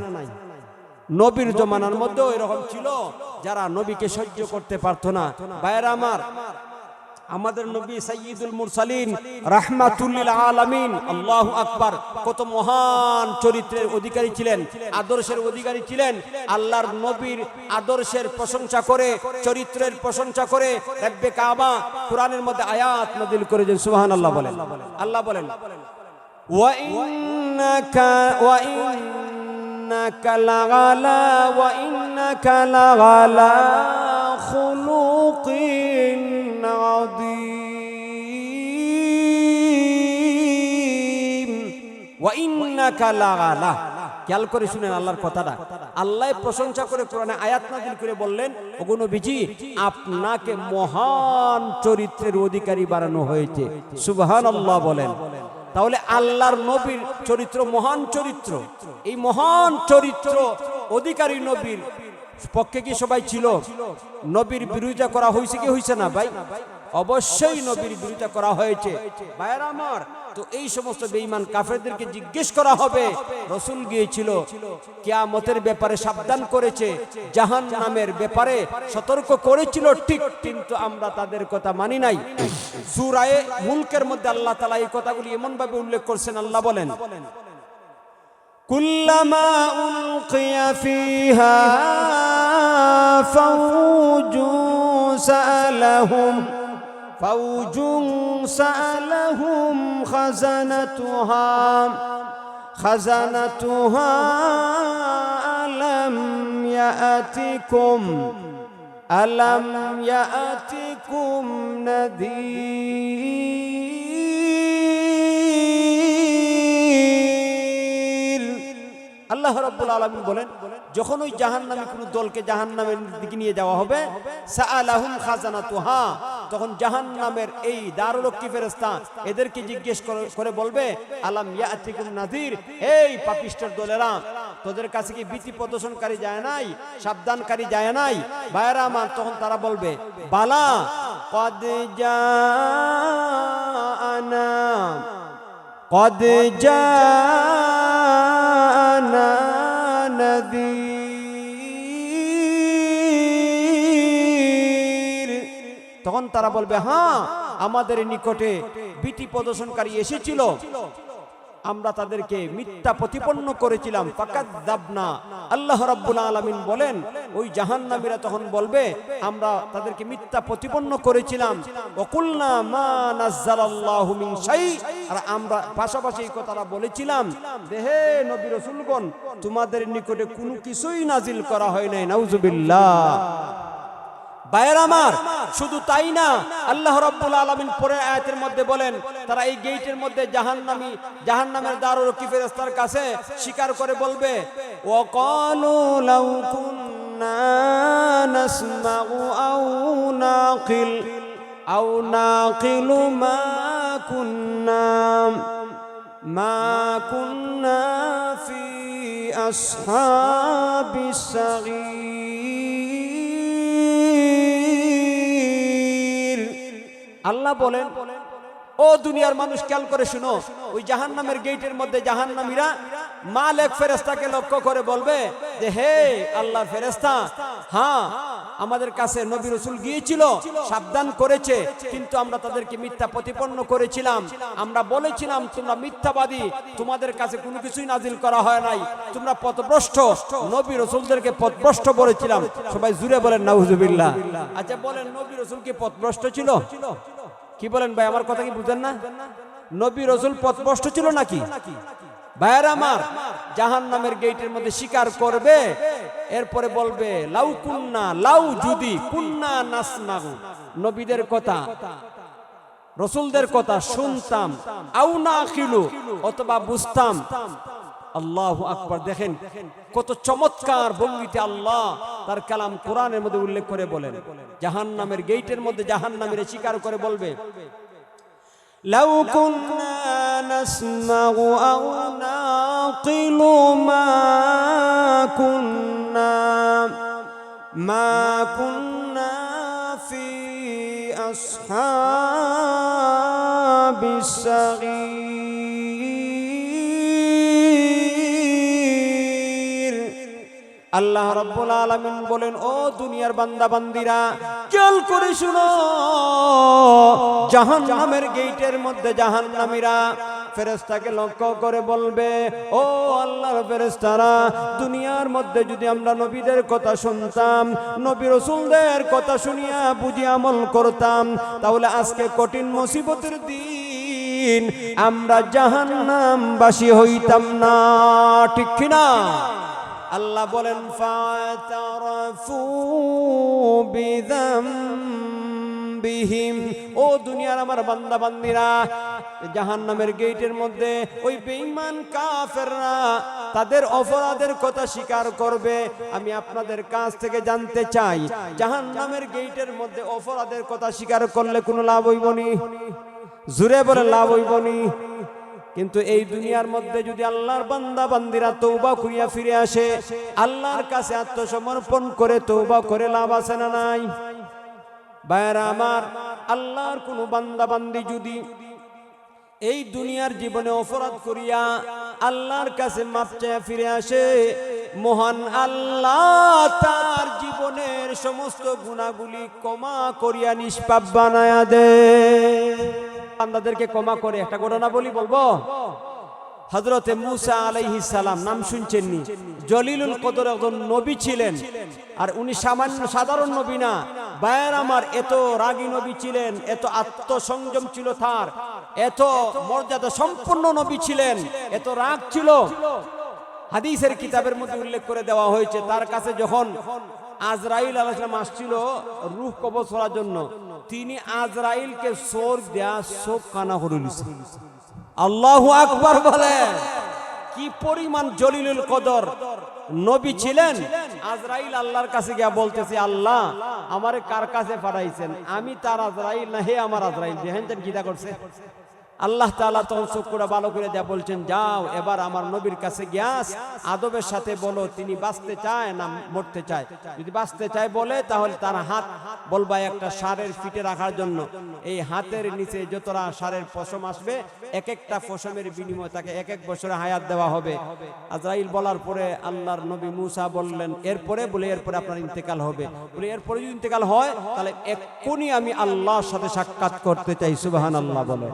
নবীর জমানার মধ্যেও এরকম ছিল যারা নবীকে সহ্য করতে পারতো না। ভাইরা আমার, আমাদের নবী সাইয়্যিদুল মুরসালিন রাহমাতুল লিল আলামিন, আল্লাহু আকবার, কত মহান চরিত্রের অধিকারী ছিলেন, আদর্শের অধিকারী ছিলেন। আল্লাহর নবীর আদর্শের প্রশংসা করে, চরিত্রের প্রশংসা করে রব্বে কাবা কুরআনের মধ্যে আয়াত নাযিল করেছেন। সুবহানাল্লাহ বলেন। আল্লাহ বলেন, ওয়া ইন্নাকা লাগালা খুলুকিন আযীম। ওয়া ইন্নাকা লাগালা, খেয়াল করে শুনেন আল্লাহর কথাটা। আল্লাহ প্রশংসা করে কোরআনে আয়াত নাযিল করে বললেন, ওগো নবীজি, আপনাকে মহান চরিত্রের অধিকারী বানানো হয়েছে। সুবহানাল্লাহ বলেন। তাহলে আল্লাহর নবীর চরিত্র মহান চরিত্র। এই মহান চরিত্র অধিকারী নবীর পক্ষে কি সবাই ছিল? নবীর বিরোধিতা করা হয়েছে কি হয়েছে না ভাই? অবশ্যই নবীর বিরোধিতা করা হয়েছে। ভাইরা আমার, তো এই সমস্ত বেঈমান কাফেরদেরকে জিজ্ঞেস করা হবে। রাসূল গিয়েছিল, কিয়ামতের ব্যাপারে সাবধান করেছে, জাহান্নামের ব্যাপারে সতর্ক করেছিল ঠিক, কিন্তু আমরা তাদের কথা মানি নাই। সূরা মুলকের মধ্যে আল্লাহ তাআলা এই কথাগুলি এমন ভাবে উল্লেখ করছেন। আল্লাহ বলেন, কুল্লামা উলকিয়া ফিহা ফাওজুন সাআলাহুম খাজানাতুহা আলাম ইয়াতিকুম নাযীর। আল্লাহ রাব্বুল আলামিন বলেন, যখন ওই জাহান্নামী কোন দলকে জাহান্নামের দিকে নিয়ে যাওয়া হবে, সাআলাহুম খাজানাতুহা, তখন জাহান্নামের এই দারুরক্ষী ফেরেশতা এদেরকে জিজ্ঞেস করে বলবে, আলাম ইয়াতিকুম নাযীর, এই পাপিষ্ঠের দলেরা, তোদের কাছে কি ভীতি প্রদর্শনকারী যায় নাই, সাবধানকারী যায় নাই? ভাইরা আমার, তখন তারা বলবে, বালা কদ জাআনা নাযীর। তখন তারা বলবে, হ্যাঁ, আমাদের নিকটে ভীতি প্রদর্শনকারী এসেছিল, আমরা তাদেরকে মিথ্যা প্রতিপন্ন করেছিলাম। ফাকাযযাবনা। আল্লাহ রাব্বুল আলামিন বলেন, ওই জাহান্নামীরা তখন বলবে, আমরা তাদেরকে মিথ্যা প্রতিপন্ন করেছিলাম। ওয়াকুলনা মা নাযালাল্লাহু মিন শাই, আর আমরা পাশাপাশি এই কথাটা বলেছিলাম যে, হে নবী রাসূলগণ, তোমাদের নিকটে কোনো কিছুই নাজিল করা হয় নাই। নাউজুবিল্লাহ। ভাইয়ের আমার, শুধু তাই না, আল্লাহ রাব্বুল আলামিন পরের আয়াতের মধ্যে বলেন, তারা এই গেটের মধ্যে জাহান্নামের দারুরক্ষী ফেরেশতার কাছে স্বীকার করে বলবে, ওয়াকালু লাউ কুন্না নাসমাউ আও নাকিলু মা কুন্না ফি আসহাবিস সাগীর। আল্লাহ বলেন, ও দুনিয়ার মানুষ, খেয়াল করে শুনো, ওই জাহান্নামের গেটের মধ্যে জাহান্নামীরা মালিক ফেরেশতাকে লক্ষ্য করে বলবে যে, হে আল্লাহর ফেরেশতা, হ্যাঁ, আমাদের কাছে নবী রাসূল গিয়েছিল, সাবধান করেছে, কিন্তু আমরা তাদেরকে মিথ্যা প্রতিপন্ন করেছিলাম। আমরা বলেছিলাম তোমরা মিথ্যাবাদী, তোমাদের কাছে কোনো কিছুই নাজিল করা হয় নাই, তোমরা পথভ্রষ্ট, নবী রাসূলদেরকে পথভ্রষ্ট বলেছিলাম। সবাই জুড়ে বলেন নাউজুবিল্লাহ। আচ্ছা বলেন, নবী রাসূল কি পথভ্রষ্ট ছিল? কি বলেন ভাই, আমার কথা কি বুঝেন না? নবী রাসূল পথভ্রষ্ট ছিল নাকি? ভাইরা আমার, জাহান্নামের গেটের মধ্যে স্বীকার করবে, এরপরে বলবে, লাউ কুন্না, লাউ যদি, কুন্না নাসমাউ, নবীদের কথা, রাসূলদের কথা শুনতাম, আও নাকিলু, অথবা বুঝতাম। আল্লাহু আকবার। দেখেন কত চমৎকার ভঙ্গিতে আল্লাহ তার কালাম কোরআনের মধ্যে উল্লেখ করে বলেন, জাহান্নামের গেটের মধ্যে জাহান্নামীরা স্বীকার করে বলবে, লাউ কুন্না নাসমাউ আও নাকিলু মা কুন্না ফি আসহাবিস সাগীর। আল্লাহ রাব্বুল আলামিন বলেন, ও দুনিয়ার বান্দা বান্দিরা, খেয়াল করে শুনো, জাহান্নামের গেটের মধ্যে জাহান্নামীরা ফেরেশতাকে লক্ষ্য করে বলবে, ও আল্লাহর ফেরেশতারা, দুনিয়ার মধ্যে যদি আমরা নবীদের কথা শুনতাম, নবী রাসূলদের কথা শুনিয়া বুঝি আমল করতাম, তাহলে আজকে কঠিন মুসিবতের দিন আমরা জাহান্নামবাসী হইতাম না। ঠিক কি না? আল্লাহ বলেন, ফাতারাফু বিযামবিহিম, ও দুনিয়ার আমার বান্দা বান্দিরা, জাহান্নামের গেটের মধ্যে ওই বেঈমান কাফেররা তাদের অপরাধের কথা স্বীকার করবে। আমি আপনাদের কাছ থেকে জানতে চাই, জাহান্নামের গেটের মধ্যে অপরাধের কথা স্বীকার করলে কোনো লাভ হইবনি? জুড়ে বলে লাভ হইবনি? কিন্তু এই দুনিয়ার মধ্যে যদি আল্লাহর বান্দা বান্দিরা তওবা করিয়া ফিরে আসে, আল্লাহর কাছে আত্মসমর্পণ করে তওবা করে লাভ আছে না নাই? ভাইরা আমার, আল্লাহর কোন বান্দা বান্দি যদি এই দুনিয়ার জীবনে অপরাধ করিয়া আল্লাহর কাছে মাপ চেয়ে ফিরে আসে, মহান আল্লাহ তার জীবনের সমস্ত গুনাহগুলি ক্ষমা করিয়া নিষ্পাপ বানায়া দেয়। বান্দাদেরকে ক্ষমা করে একটা ঘটনা বলবো। হযরতে মূসা আলাইহিস সালাম, নাম শুনছেননি? জলিলুল কদর একজন নবী ছিলেন, আর উনি সাধারণ নবী না। ভাইয়ের আমার, এত রাগী নবী ছিলেন, এত আত্মসংযম ছিল তার, এত মর্যাদা সম্পন্ন নবী ছিলেন, এত রাগ ছিল। হাদিসের কিতাবের মধ্যে উল্লেখ করে দেওয়া হয়েছে, তার কাছে যখন আজরাইল আলাইহিস সালাম আসছিল রূহ কবজ করার জন্য, তিনি আজরাইলকে চোখ দেয়া চোখ কানা করে দিয়েছেন। আল্লাহু আকবার বলে। কি পরিমাণ জলিলুল কদর নবী ছিলেন। আজরাইল আল্লাহর কাছে গিয়া বলতেছে, আল্লাহ আমারে কার কাছে পাঠাইছেন? আমি তার আজরাইল না, হে আমার আজরাইল। দেখেন কিটা করছে। আল্লাহ তাআলা তখন চক্ষুটা ভালো করে দেয়া বলছেন, যাও এবার আমার নবীর কাছে গিয়াস আদবের সাথে বলো তিনি বাঁচতে চায় না মরতে চায়। যদি বাঁচতে চায় বলে, তাহলে তার হাত বলবা একটা ষাঁড়ের পিঠে রাখার জন্য। এই হাতের নিচে যতটা ষাঁড়ের পশম আসবে, এক একটা পশমের বিনিময়ে তাকে এক এক বছরে হায়াত দেওয়া হবে। আজরাইল বলার পরে আল্লাহর নবী মূসা বললেন, এরপরে আপনার ইন্তেকাল হবে। বলে এরপরে যদি ইন্তেকাল হয়, তাহলে এক্ষুনি আমি আল্লাহর সাথে সাক্ষাৎ করতে চাই। সুবহানাল্লাহ বলে।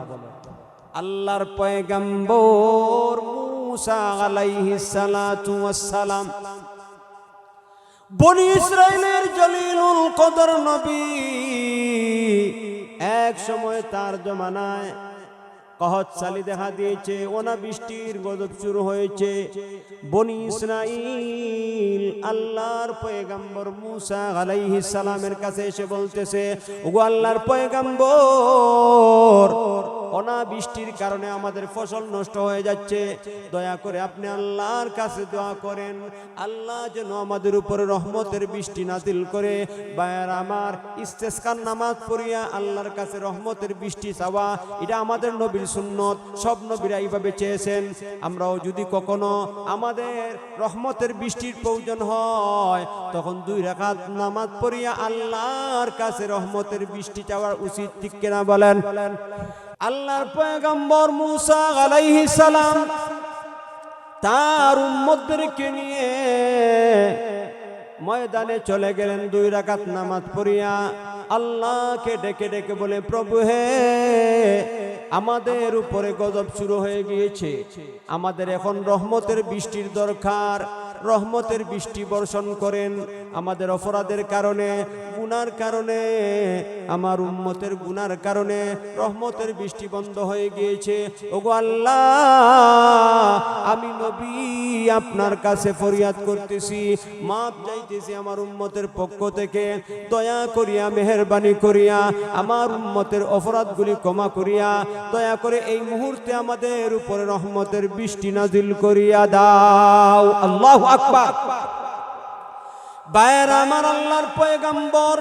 আল্লাহর পয়গম্বর মূসা আলাইহিস সালাতু ওয়াস সালাম বনি ইসরাইলের জলিলুল কদর নবী, এক সময় তার জমানায় কহত সালি দেখা দিয়েছে, অনাবৃষ্টির গজব শুরু হয়েছে। বনি ইসরাইল আল্লাহর পয়গম্বর মূসা আলাইহিস সালামের কাছে এসে বলতেছে, ওগো আল্লাহর পয়গম্বর, অনাবৃষ্টির কারণে আমাদের ফসল নষ্ট হয়ে যাচ্ছে, দয়া করে আপনি আল্লাহর কাছে দোয়া করেন, আল্লাহ যেন আমাদের উপরে রহমতের বৃষ্টি নাজিল করে। ভাইয়ার আমার, ইস্তেসকার নামাজ পড়িয়া আল্লাহর কাছে রহমতের বৃষ্টি চাওয়া, এটা আমাদের নবীর সুন্নত। সব নবীরা এইভাবে চেয়েছেন। আমরাও যদি কখনো আমাদের রহমতের বৃষ্টির প্রয়োজন হয়, তখন 2 রাকাত নামাজ পড়িয়া আল্লাহর কাছে রহমতের বৃষ্টি চাওয়া উচিত। ঠিক কিনা বলেন? আল্লাহর পয়গম্বর মূসা আলাইহিস সালাম তার উম্মতদেরকে নিয়ে ময়দানে চলে গেলেন। 2 রাকাত নামাজ পড়িয়া আল্লাহকে ডেকে ডেকে বলে, প্রভু হে, আমাদের উপরে গজব শুরু হয়ে গিয়েছে, আমাদের এখন রহমতের বৃষ্টির দরকার, রহমতের বৃষ্টি বর্ষণ করেন। আমাদের অপরাধের কারণে, গুনার কারণে, আমার উম্মতের গুনার কারণে রহমতের বৃষ্টি বন্ধ হয়ে গিয়েছে। ওগো আল্লাহ, আমি নবী আপনার কাছে ফরিয়াদ করতেছি, মাপ চাইতেছি আমার উম্মতের পক্ষ থেকে। দয়া করিয়া, মেহেরবানি করিয়া আমার উম্মতের অপরাধগুলি ক্ষমা করিয়া দয়া করে এই মুহূর্তে আমাদের উপরে রহমতের বৃষ্টি নাজিল করিয়া দাও। আল্লাহু আকবার। ভাইয়েরা আমার, আল্লাহর পয়গম্বর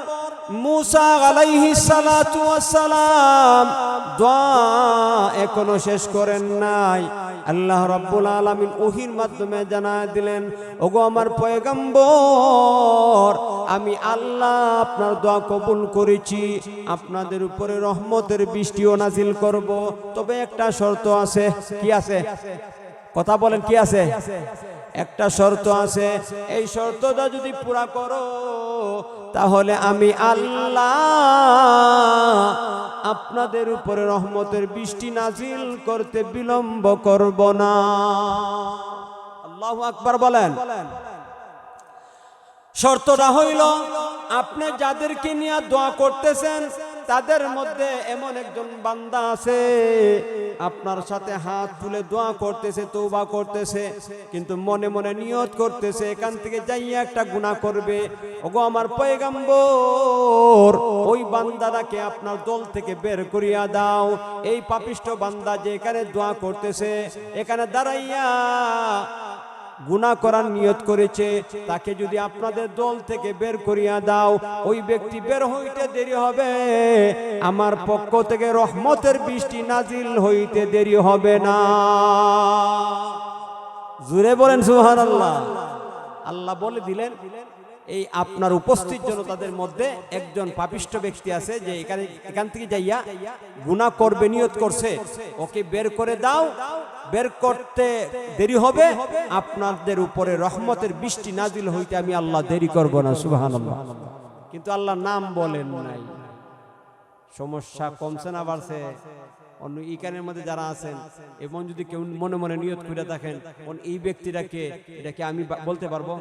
মূসা আলাইহিস সালাতু ওয়াস সালাম দোয়া এখনো শেষ করেন নাই। আল্লাহ রাব্বুল আলামিন ওহীর মাধ্যমে জানায় দিলেন, ওগো আমার পয়গম্বর, আমি আল্লাহ আপনার দোয়া কবুল করেছি, আপনাদের উপরে রহমতের বৃষ্টিও নাজিল করব। তবে একটা শর্ত আছে। কি আছে? কথা বলেন, কি আছে? একটা শর্ত আছে, এই শর্তটা যদি পুরা করো তাহলে আমি আল্লাহ আপনাদের উপরে রহমতের বৃষ্টি নাজিল করতে বিলম্ব করব না। আল্লাহু আকবার বলেন। শর্তটা হইল আপনি যাদেরকে নিয়ে দোয়া করতেছেন তাদের মধ্যে এমন একজন বান্দা আছে আপনার সাথে হাত তুলে দোয়া করতেছে, তওবা করতেছে, কিন্তু মনে মনে নিয়ত করতেছে এখান থেকে যাইয়া একটা গুনাহ করবে। ওগো আমার পয়গম্বর, ওই বান্দাটাকে আপনার দল থেকে বের করিয়া দাও। এই পাপিষ্ঠ বান্দা যে এখানে দোয়া করতেছে, এখানে দাঁড়াইয়া গুনাহ করার নিয়ত করেছে, তাকে যদি আপনাদের দল থেকে বের করিয়া দাও, ওই ব্যক্তি বের হইতে দেরি হবে, আমার পক্ষ থেকে রহমতের বৃষ্টি নাজিল হইতে দেরি হবে না। জোরে বলেন সুবহানাল্লাহ। আল্লাহ বলে দিলেন এই আপনার উপস্থিত জনতাদের মধ্যে একজন পাপিষ্ঠ ব্যক্তি আছে যে এখান থেকে যাইয়া গুনাহ করবে নিয়ত করছে, ওকে বের করে দাও। বের করতে দেরি হবে, আপনাদের উপরে রহমতের বৃষ্টি নাজিল হইতে আমি আল্লাহ দেরি করব না। সুবহানাল্লাহ। কিন্তু আল্লাহ নাম বলেন নাই। সমস্যা কমছে না বাড়ছে? অন্য ইকানের মধ্যে যারা আছেন এবং যদি কেউ মনে মনে নিয়ত করে থাকেন এই ব্যক্তিটাকে, এটাকে আমি বলতে পারবো?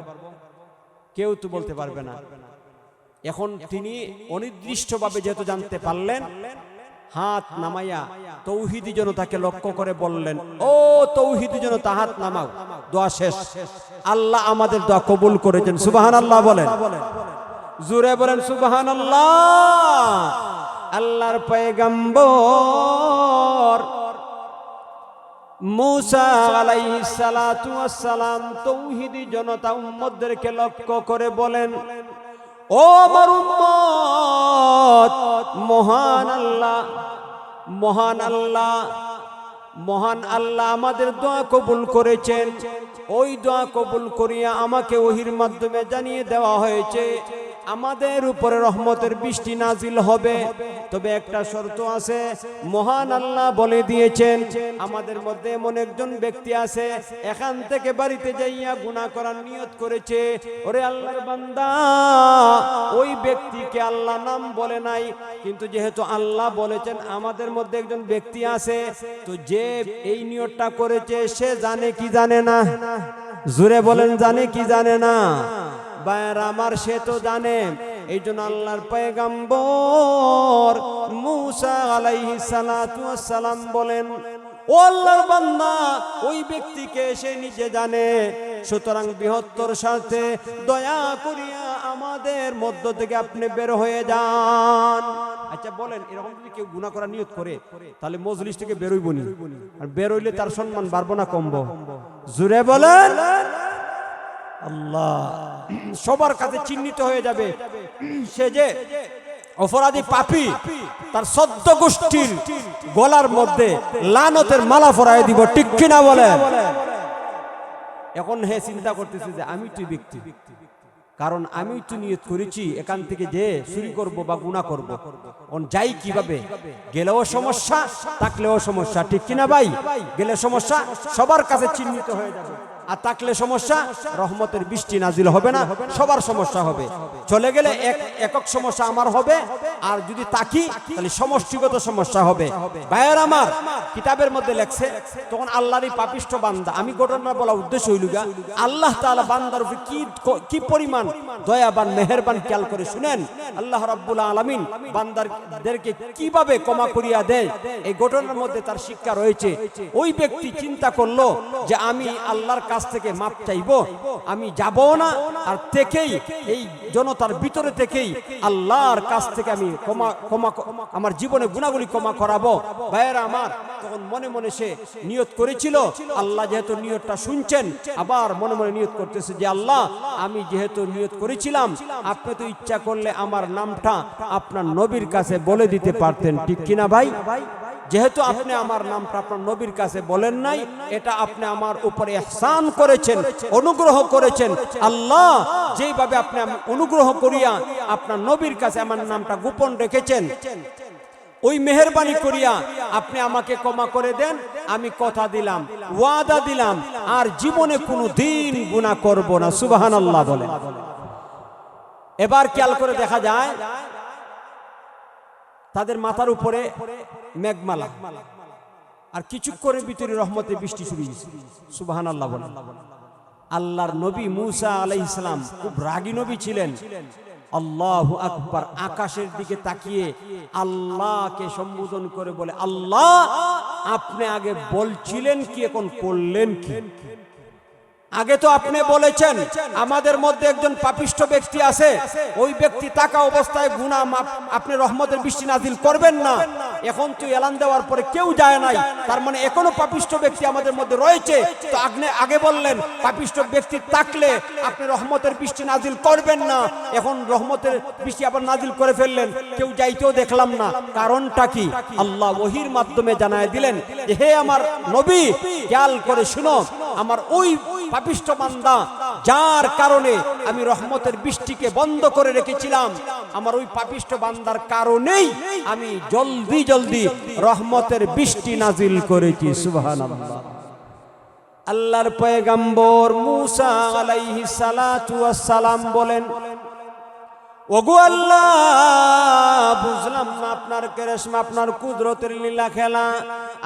কেউ তো বলতে পারবে না। এখন তিনি অনির্দিষ্টভাবে যেহেতু জানতে পারলেন, হাত নামাইয়া তৌহিদি জনতাকে লক্ষ্য করে বললেন, ও তৌহিদি জনতা হাত নামাও। দোয়া শেষ। আল্লাহ আমাদের দোয়া কবুল করেছেন। সুবহানাল্লাহ বলেন। জোরে বলেন সুবহানাল্লাহ। আল্লাহর পয়গম্বর মুসা আলাইহিস সালাতু ওয়াস সালাম তৌহিদি জনতা উম্মতদেরকে লক্ষ্য করে বলেন, ও আমার উম্মত, মহান আল্লাহ, মহান আল্লাহ, মহান আল্লাহ আমাদের দোয়া কবুল করেছেন। ওই দোয়া কবুল করিয়া আমাকে ওহির মাধ্যমে জানিয়ে দেওয়া হয়েছে আমাদের উপরে রহমতের বৃষ্টি নাজিল হবে। তবে একটা শর্ত আছে, মহান আল্লাহ বলে দিয়েছেন আমাদের মধ্যে এমন একজন ব্যক্তি আছে এখান থেকে বাড়িতে যাইয়া গুনাহ করার নিয়ত করেছে। ওরে আল্লাহর বান্দা, ওই ব্যক্তিকে আল্লাহ নাম বলে নাই, কিন্তু যেহেতু আল্লাহ বলেছেন আমাদের মধ্যে একজন ব্যক্তি আছে, তো যে এই নিয়তটা করেছে সে জানে কি জানে না? জোরে বলেন, জানে কি জানে না? ভাইয়ের আমার, সে তো জানে। এই জন্য আল্লাহর পয়গম্বর মুসা আলাইহিস সালাতু ওয়াস সালাম বলেন, ও আল্লাহর বান্দা, ওই ব্যক্তিকে সে নিজে জানে, সুতরাং বৃহত্তর স্বার্থে দয়া করিয়া আমাদের মধ্য থেকে আপনি বের হয়ে যান। আচ্ছা বলেন, এরকম যদি কেউ গুনাহ করার নিয়ত করে তাহলে মজলিস থেকে বেরোইব নি? আর বেরোইলে তার সম্মান বাড়বো না কমবো? জোরে বলেন। আল্লাহ সবার কাছে চিহ্নিত হয়ে যাবে সে যে অপরাধী পাপী, তার ১৪ গোষ্ঠীর গলার মধ্যে লানতের মালা পরায় দিব। ঠিক কিনা বলেন? এখন হে চিন্তা করতেছে যে আমি তো ব্যক্তি, কারণ আমি তো নিয়ত করেছি এখান থেকে যে চুরি করব বা গুনাহ করব, যাই কিভাবে? গেলেও সমস্যা, থাকলেও সমস্যা। ঠিক কিনা ভাই? গেলে সমস্যা, সবার কাছে চিহ্নিত হয়ে যাবে, আর থাকলে সমস্যা, রহমতের বৃষ্টি নাজিল হবে না, সবার সমস্যা হবে। চলে গেলে একক সমস্যা আমার হবে, আর যদি তাকি তাহলে সমষ্টিগত সমস্যা হবে। ভাইয়ের আমার, কিতাবের মধ্যে লেখছে তখন আল্লাহরই পাপিষ্ঠ বান্দা, আমি ঘটনা বলা উদ্দেশ্য হইল গা, আল্লাহ তাআলা বান্দার উপর কি পরিমাণ দয়াবান মেহেরবান, খেয়াল করে শুনেন। আল্লাহ রাব্বুল আলামিন বান্দারদেরকে কিভাবে ক্ষমা করিয়া দেয়, এই ঘটনার মধ্যে তার শিক্ষা রয়েছে। ওই ব্যক্তি চিন্তা করলো যে আমি আল্লাহর কাছ থেকে মাপ চাইবো, আমি যাব না, আর থেকেই এই জনতার ভিতরে থেকেই আল্লাহর কাছ থেকে আমি আমার জীবনে গুনাহগুলি ক্ষমা করাবো। ভাইয়েরা আমার, তখন মনে মনে সে নিয়ত করেছিল, আল্লাহ যেহেতু নিয়তটা শুনছেন, আবার মনে মনে নিয়ত করতেছে যে আল্লাহ, আমি যেহেতু নিয়ত করেছিলাম, আপনি তো ইচ্ছা করলে আমার নামটা আপনার নবীর কাছে বলে দিতে পারতেন। ঠিক কিনা ভাই? যেহেতু আপনি আমার নামটা আপনার নবীর কাছে বলেন নাই, এটা আপনি আমার উপরে ইহসান করেছেন, অনুগ্রহ করেছেন। আল্লাহ যেইভাবে আপনি অনুগ্রহ করিয়া আপনার নবীর কাছে আমার নামটা গোপন রেখেছেন, ওই মেহেরবানি করিয়া আপনি আমাকে ক্ষমা করে দেন, আমি কথা দিলাম, ওয়াদা দিলাম, আর জীবনে কোনো দিন গুনাহ করব না। সুবহানাল্লাহ বলেন। এবার খেয়াল করে দেখা যায় তাদের মাথার উপরে মেঘমালা, আর কিছুক্ষণের ভিতরে রহমতের বৃষ্টি শুরু হয়েছে। সুবহানাল্লাহ বলেন। আল্লাহর নবী মুসা আলাইহিস সালাম খুব রাগী নবী ছিলেন। আল্লাহু আকবার, আকাশের দিকে তাকিয়ে আল্লাহকে সম্বোধন করে বলে, আল্লাহ আপনি আগে বলছিলেন কি, এখন করলেন কি? আগে তো আপনি বলেছেন আমাদের মধ্যে একজন পাপিষ্ঠ ব্যক্তি আছে, ওই ব্যক্তি থাকা অবস্থায় গুনাহ মাফ, আপনি রহমতের বৃষ্টি নাজিল করবেন না। এখন তো এলান দেওয়ার পরে কেউ যায় নাই, তার মানে এখনো পাপিষ্ঠ ব্যক্তি আমাদের মধ্যে রয়েছে। তো আপনি আগে বললেন পাপিষ্ঠ ব্যক্তি থাকলে আপনি রহমতের বৃষ্টি নাজিল করবেন না, এখন রহমতের বৃষ্টি আবার নাজিল করে ফেললেন, কেউ যাইতেও দেখলাম না। কারণটা কি? আল্লাহ ওহীর মাধ্যমে জানায় দিলেন যে হে আমার নবী, খেয়াল করে শুনো, আমার ওই পাপিষ্ঠ বান্দা যার কারণে আমি রহমতের বৃষ্টিকে বন্ধ করে রেখেছিলাম, আমার ওই পাপিষ্ঠ বান্দার কারণেই আমি জলদি জলদি রহমতের বৃষ্টি নাজিল করেছি। সুবহানাল্লাহ। আল্লাহর পয়গম্বর মুসা আলাইহিস সালাতু ওয়াস সালাম বলেন, ওগো আল্লাহ, বুঝলাম না আপনার কেরেশমা, আপনার কুদরতের লীলা খেলা।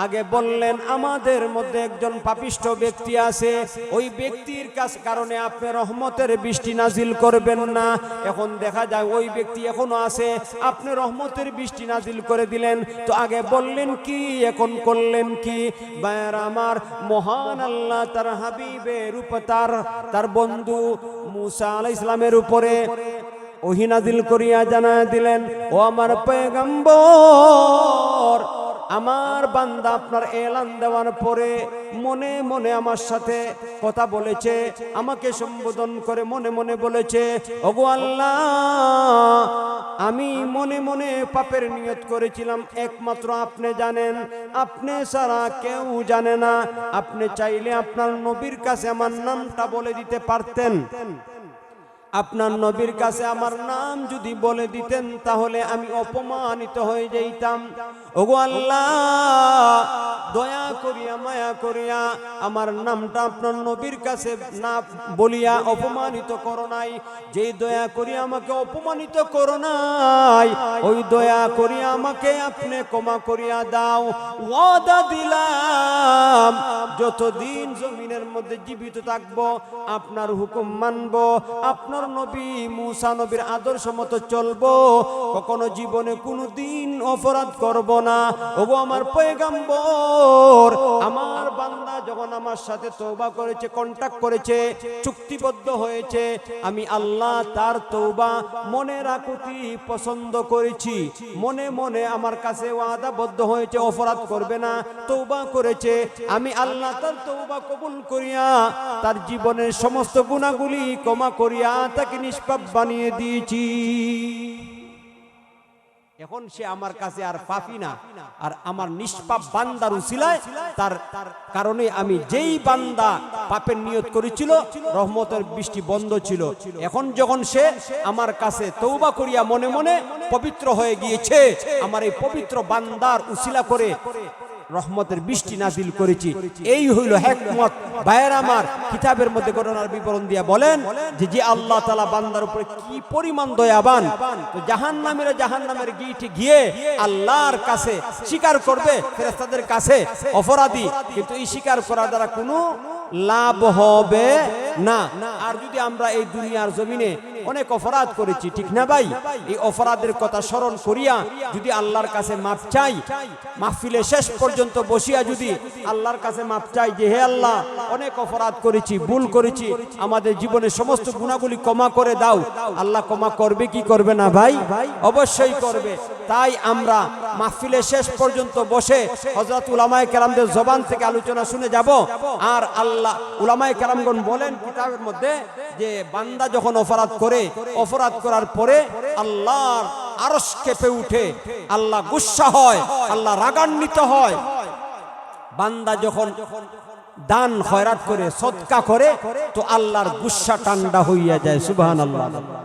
আগে বললেন আমাদের মধ্যে একজন পাপিষ্ঠ ব্যক্তি আছে, ওই ব্যক্তির কারণে আপনি রহমতের বৃষ্টি নাজিল করবেন না। এখন দেখা যায় ওই ব্যক্তি এখনো আছে, আপনি রহমতের বৃষ্টি নাজিল করে দিলেন। তো আগে বললেন কি, এখন করলেন কি? ভাইরা আমার, মহান আল্লাহ তার হাবিবের উপর, তার বন্ধু মুসা আলাইহিস সালামের উপরে ওহী নাজিল করিয়া জানায় দিলেন, ও আমার পয়গম্বর, আমার বান্দা আপনার এলান দেওয়ার পরে মনে মনে আমার সাথে কথা বলেছে, আমাকে সম্বোধন করে মনে মনে বলেছে, ওগো আল্লাহ, আমি মনে মনে পাপের নিয়ত করেছিলাম, একমাত্র আপনি জানেন, আপনি ছাড়া কেউ জানে না। আপনি চাইলে আপনার নবীর কাছে আমার নামটা বলে দিতে পারতেন। আপনার নবীর কাছে আমার নাম যদি বলে দিতেন তাহলে আমি অপমানিত হয়ে যাইতাম। ওগো আল্লাহ, দয়া করিয়া মায়া করিয়া আমার নামটা আপনার নবীর কাছে না বলিয়া অপমানিত করো নাই। যেই দয়া করিয়া আমাকে অপমানিত করো নাই, ওই দয়া করিয়া আমাকে আপনি ক্ষমা করিয়া দাও। ওয়াদা দিলাম যতদিন জমিনের মধ্যে জীবিত থাকবো আপনার হুকুম মানবো, আপনার নবী মুসা নবীর আদর্শ মতো চলবো, কখনো জীবনে কোনো দিন অপরাধ করব না। ওগো আমার পয়গম্বর, আমার বান্দা যখন আমার সাথে তওবা করেছে, কন্টাক্ট করেছে, চুক্তিবদ্ধ হয়েছে, আমি আল্লাহ তার তওবা মনের আকুতি পছন্দ করেছি। মনে মনে আমার কাছে ওয়াদাবদ্ধ হয়েছে, অপরাধ করবে না, তওবা করেছে। আমি আল্লাহ তার তওবা কবুল করিয়া তার জীবনের সমস্ত গুনাহগুলি ক্ষমা করিয়া তাকে নিষ্পাপ বানিয়ে দিয়েছি। এখন সে আমার কাছে আর পাপী না, আর আমার নিষ্পাপ বান্দার উসিলায় তার কারণে আমি যেই বান্দা পাপের নিয়ত করেছিল রহমতের বৃষ্টি বন্ধ ছিল, এখন যখন সে আমার কাছে তওবা করিয়া মনে মনে পবিত্র হয়ে গিয়েছে, আমার এই পবিত্র বান্দার উসিলা করে রহমতের বৃষ্টি নাজিল করেছি। এই হইল হিকমত। ভাইয়ের আমার, কিতাবের মধ্যে ঘটনার বিবরণ দিয়া বলেন যে আল্লাহ তাআলা বান্দার উপরে কি পরিমাণ দয়াবান। তো জাহান্নামীরা জাহান্নামের গিয়ে গিয়ে আল্লাহর কাছে স্বীকার করবে, ফেরেশতাদের কাছে অপরাধী, কিন্তু এই স্বীকার করার দ্বারা কোনো লাভ হবে না। আর যদি আমরা এই দুনিয়ার জমিনে অনেক অপরাধ করেছি, ঠিক না ভাই, এই অপরাধের কথা স্মরণ করিয়া যদি আল্লাহর কাছে মাফ চাই, মাহফিলে শেষ পর্যন্ত বসিয়া যদি আল্লাহর কাছে মাফ চাই যে হে আল্লাহ, অনেক অপরাধ করেছি, ভুল করেছি, আমাদের জীবনের সমস্ত গুনাহগুলি ক্ষমা করে দাও, আল্লাহ ক্ষমা করবে কি করবে না ভাই? অবশ্যই করবে। তাই আমরা মাহফিলে শেষ পর্যন্ত বসে হযরত উলামায়ে কেরামদের জবান থেকে আলোচনা শুনে যাব। আর আল্লাহ উলামায়ে কেরামগণ বলেন কিতাবের মধ্যে যে বান্দা যখন অপরাধ করে, অপরাধ করার পরে আল্লাহর আরশ কেঁপে উঠে, আল্লাহ গুসসা হয়, আল্লাহ রাগান্বিত হয়। বান্দা যখন দান খয়রাত করে, সদকা করে, তো আল্লাহর গুসসা ঠান্ডা হইয়া যায়। সুবহানাল্লাহ।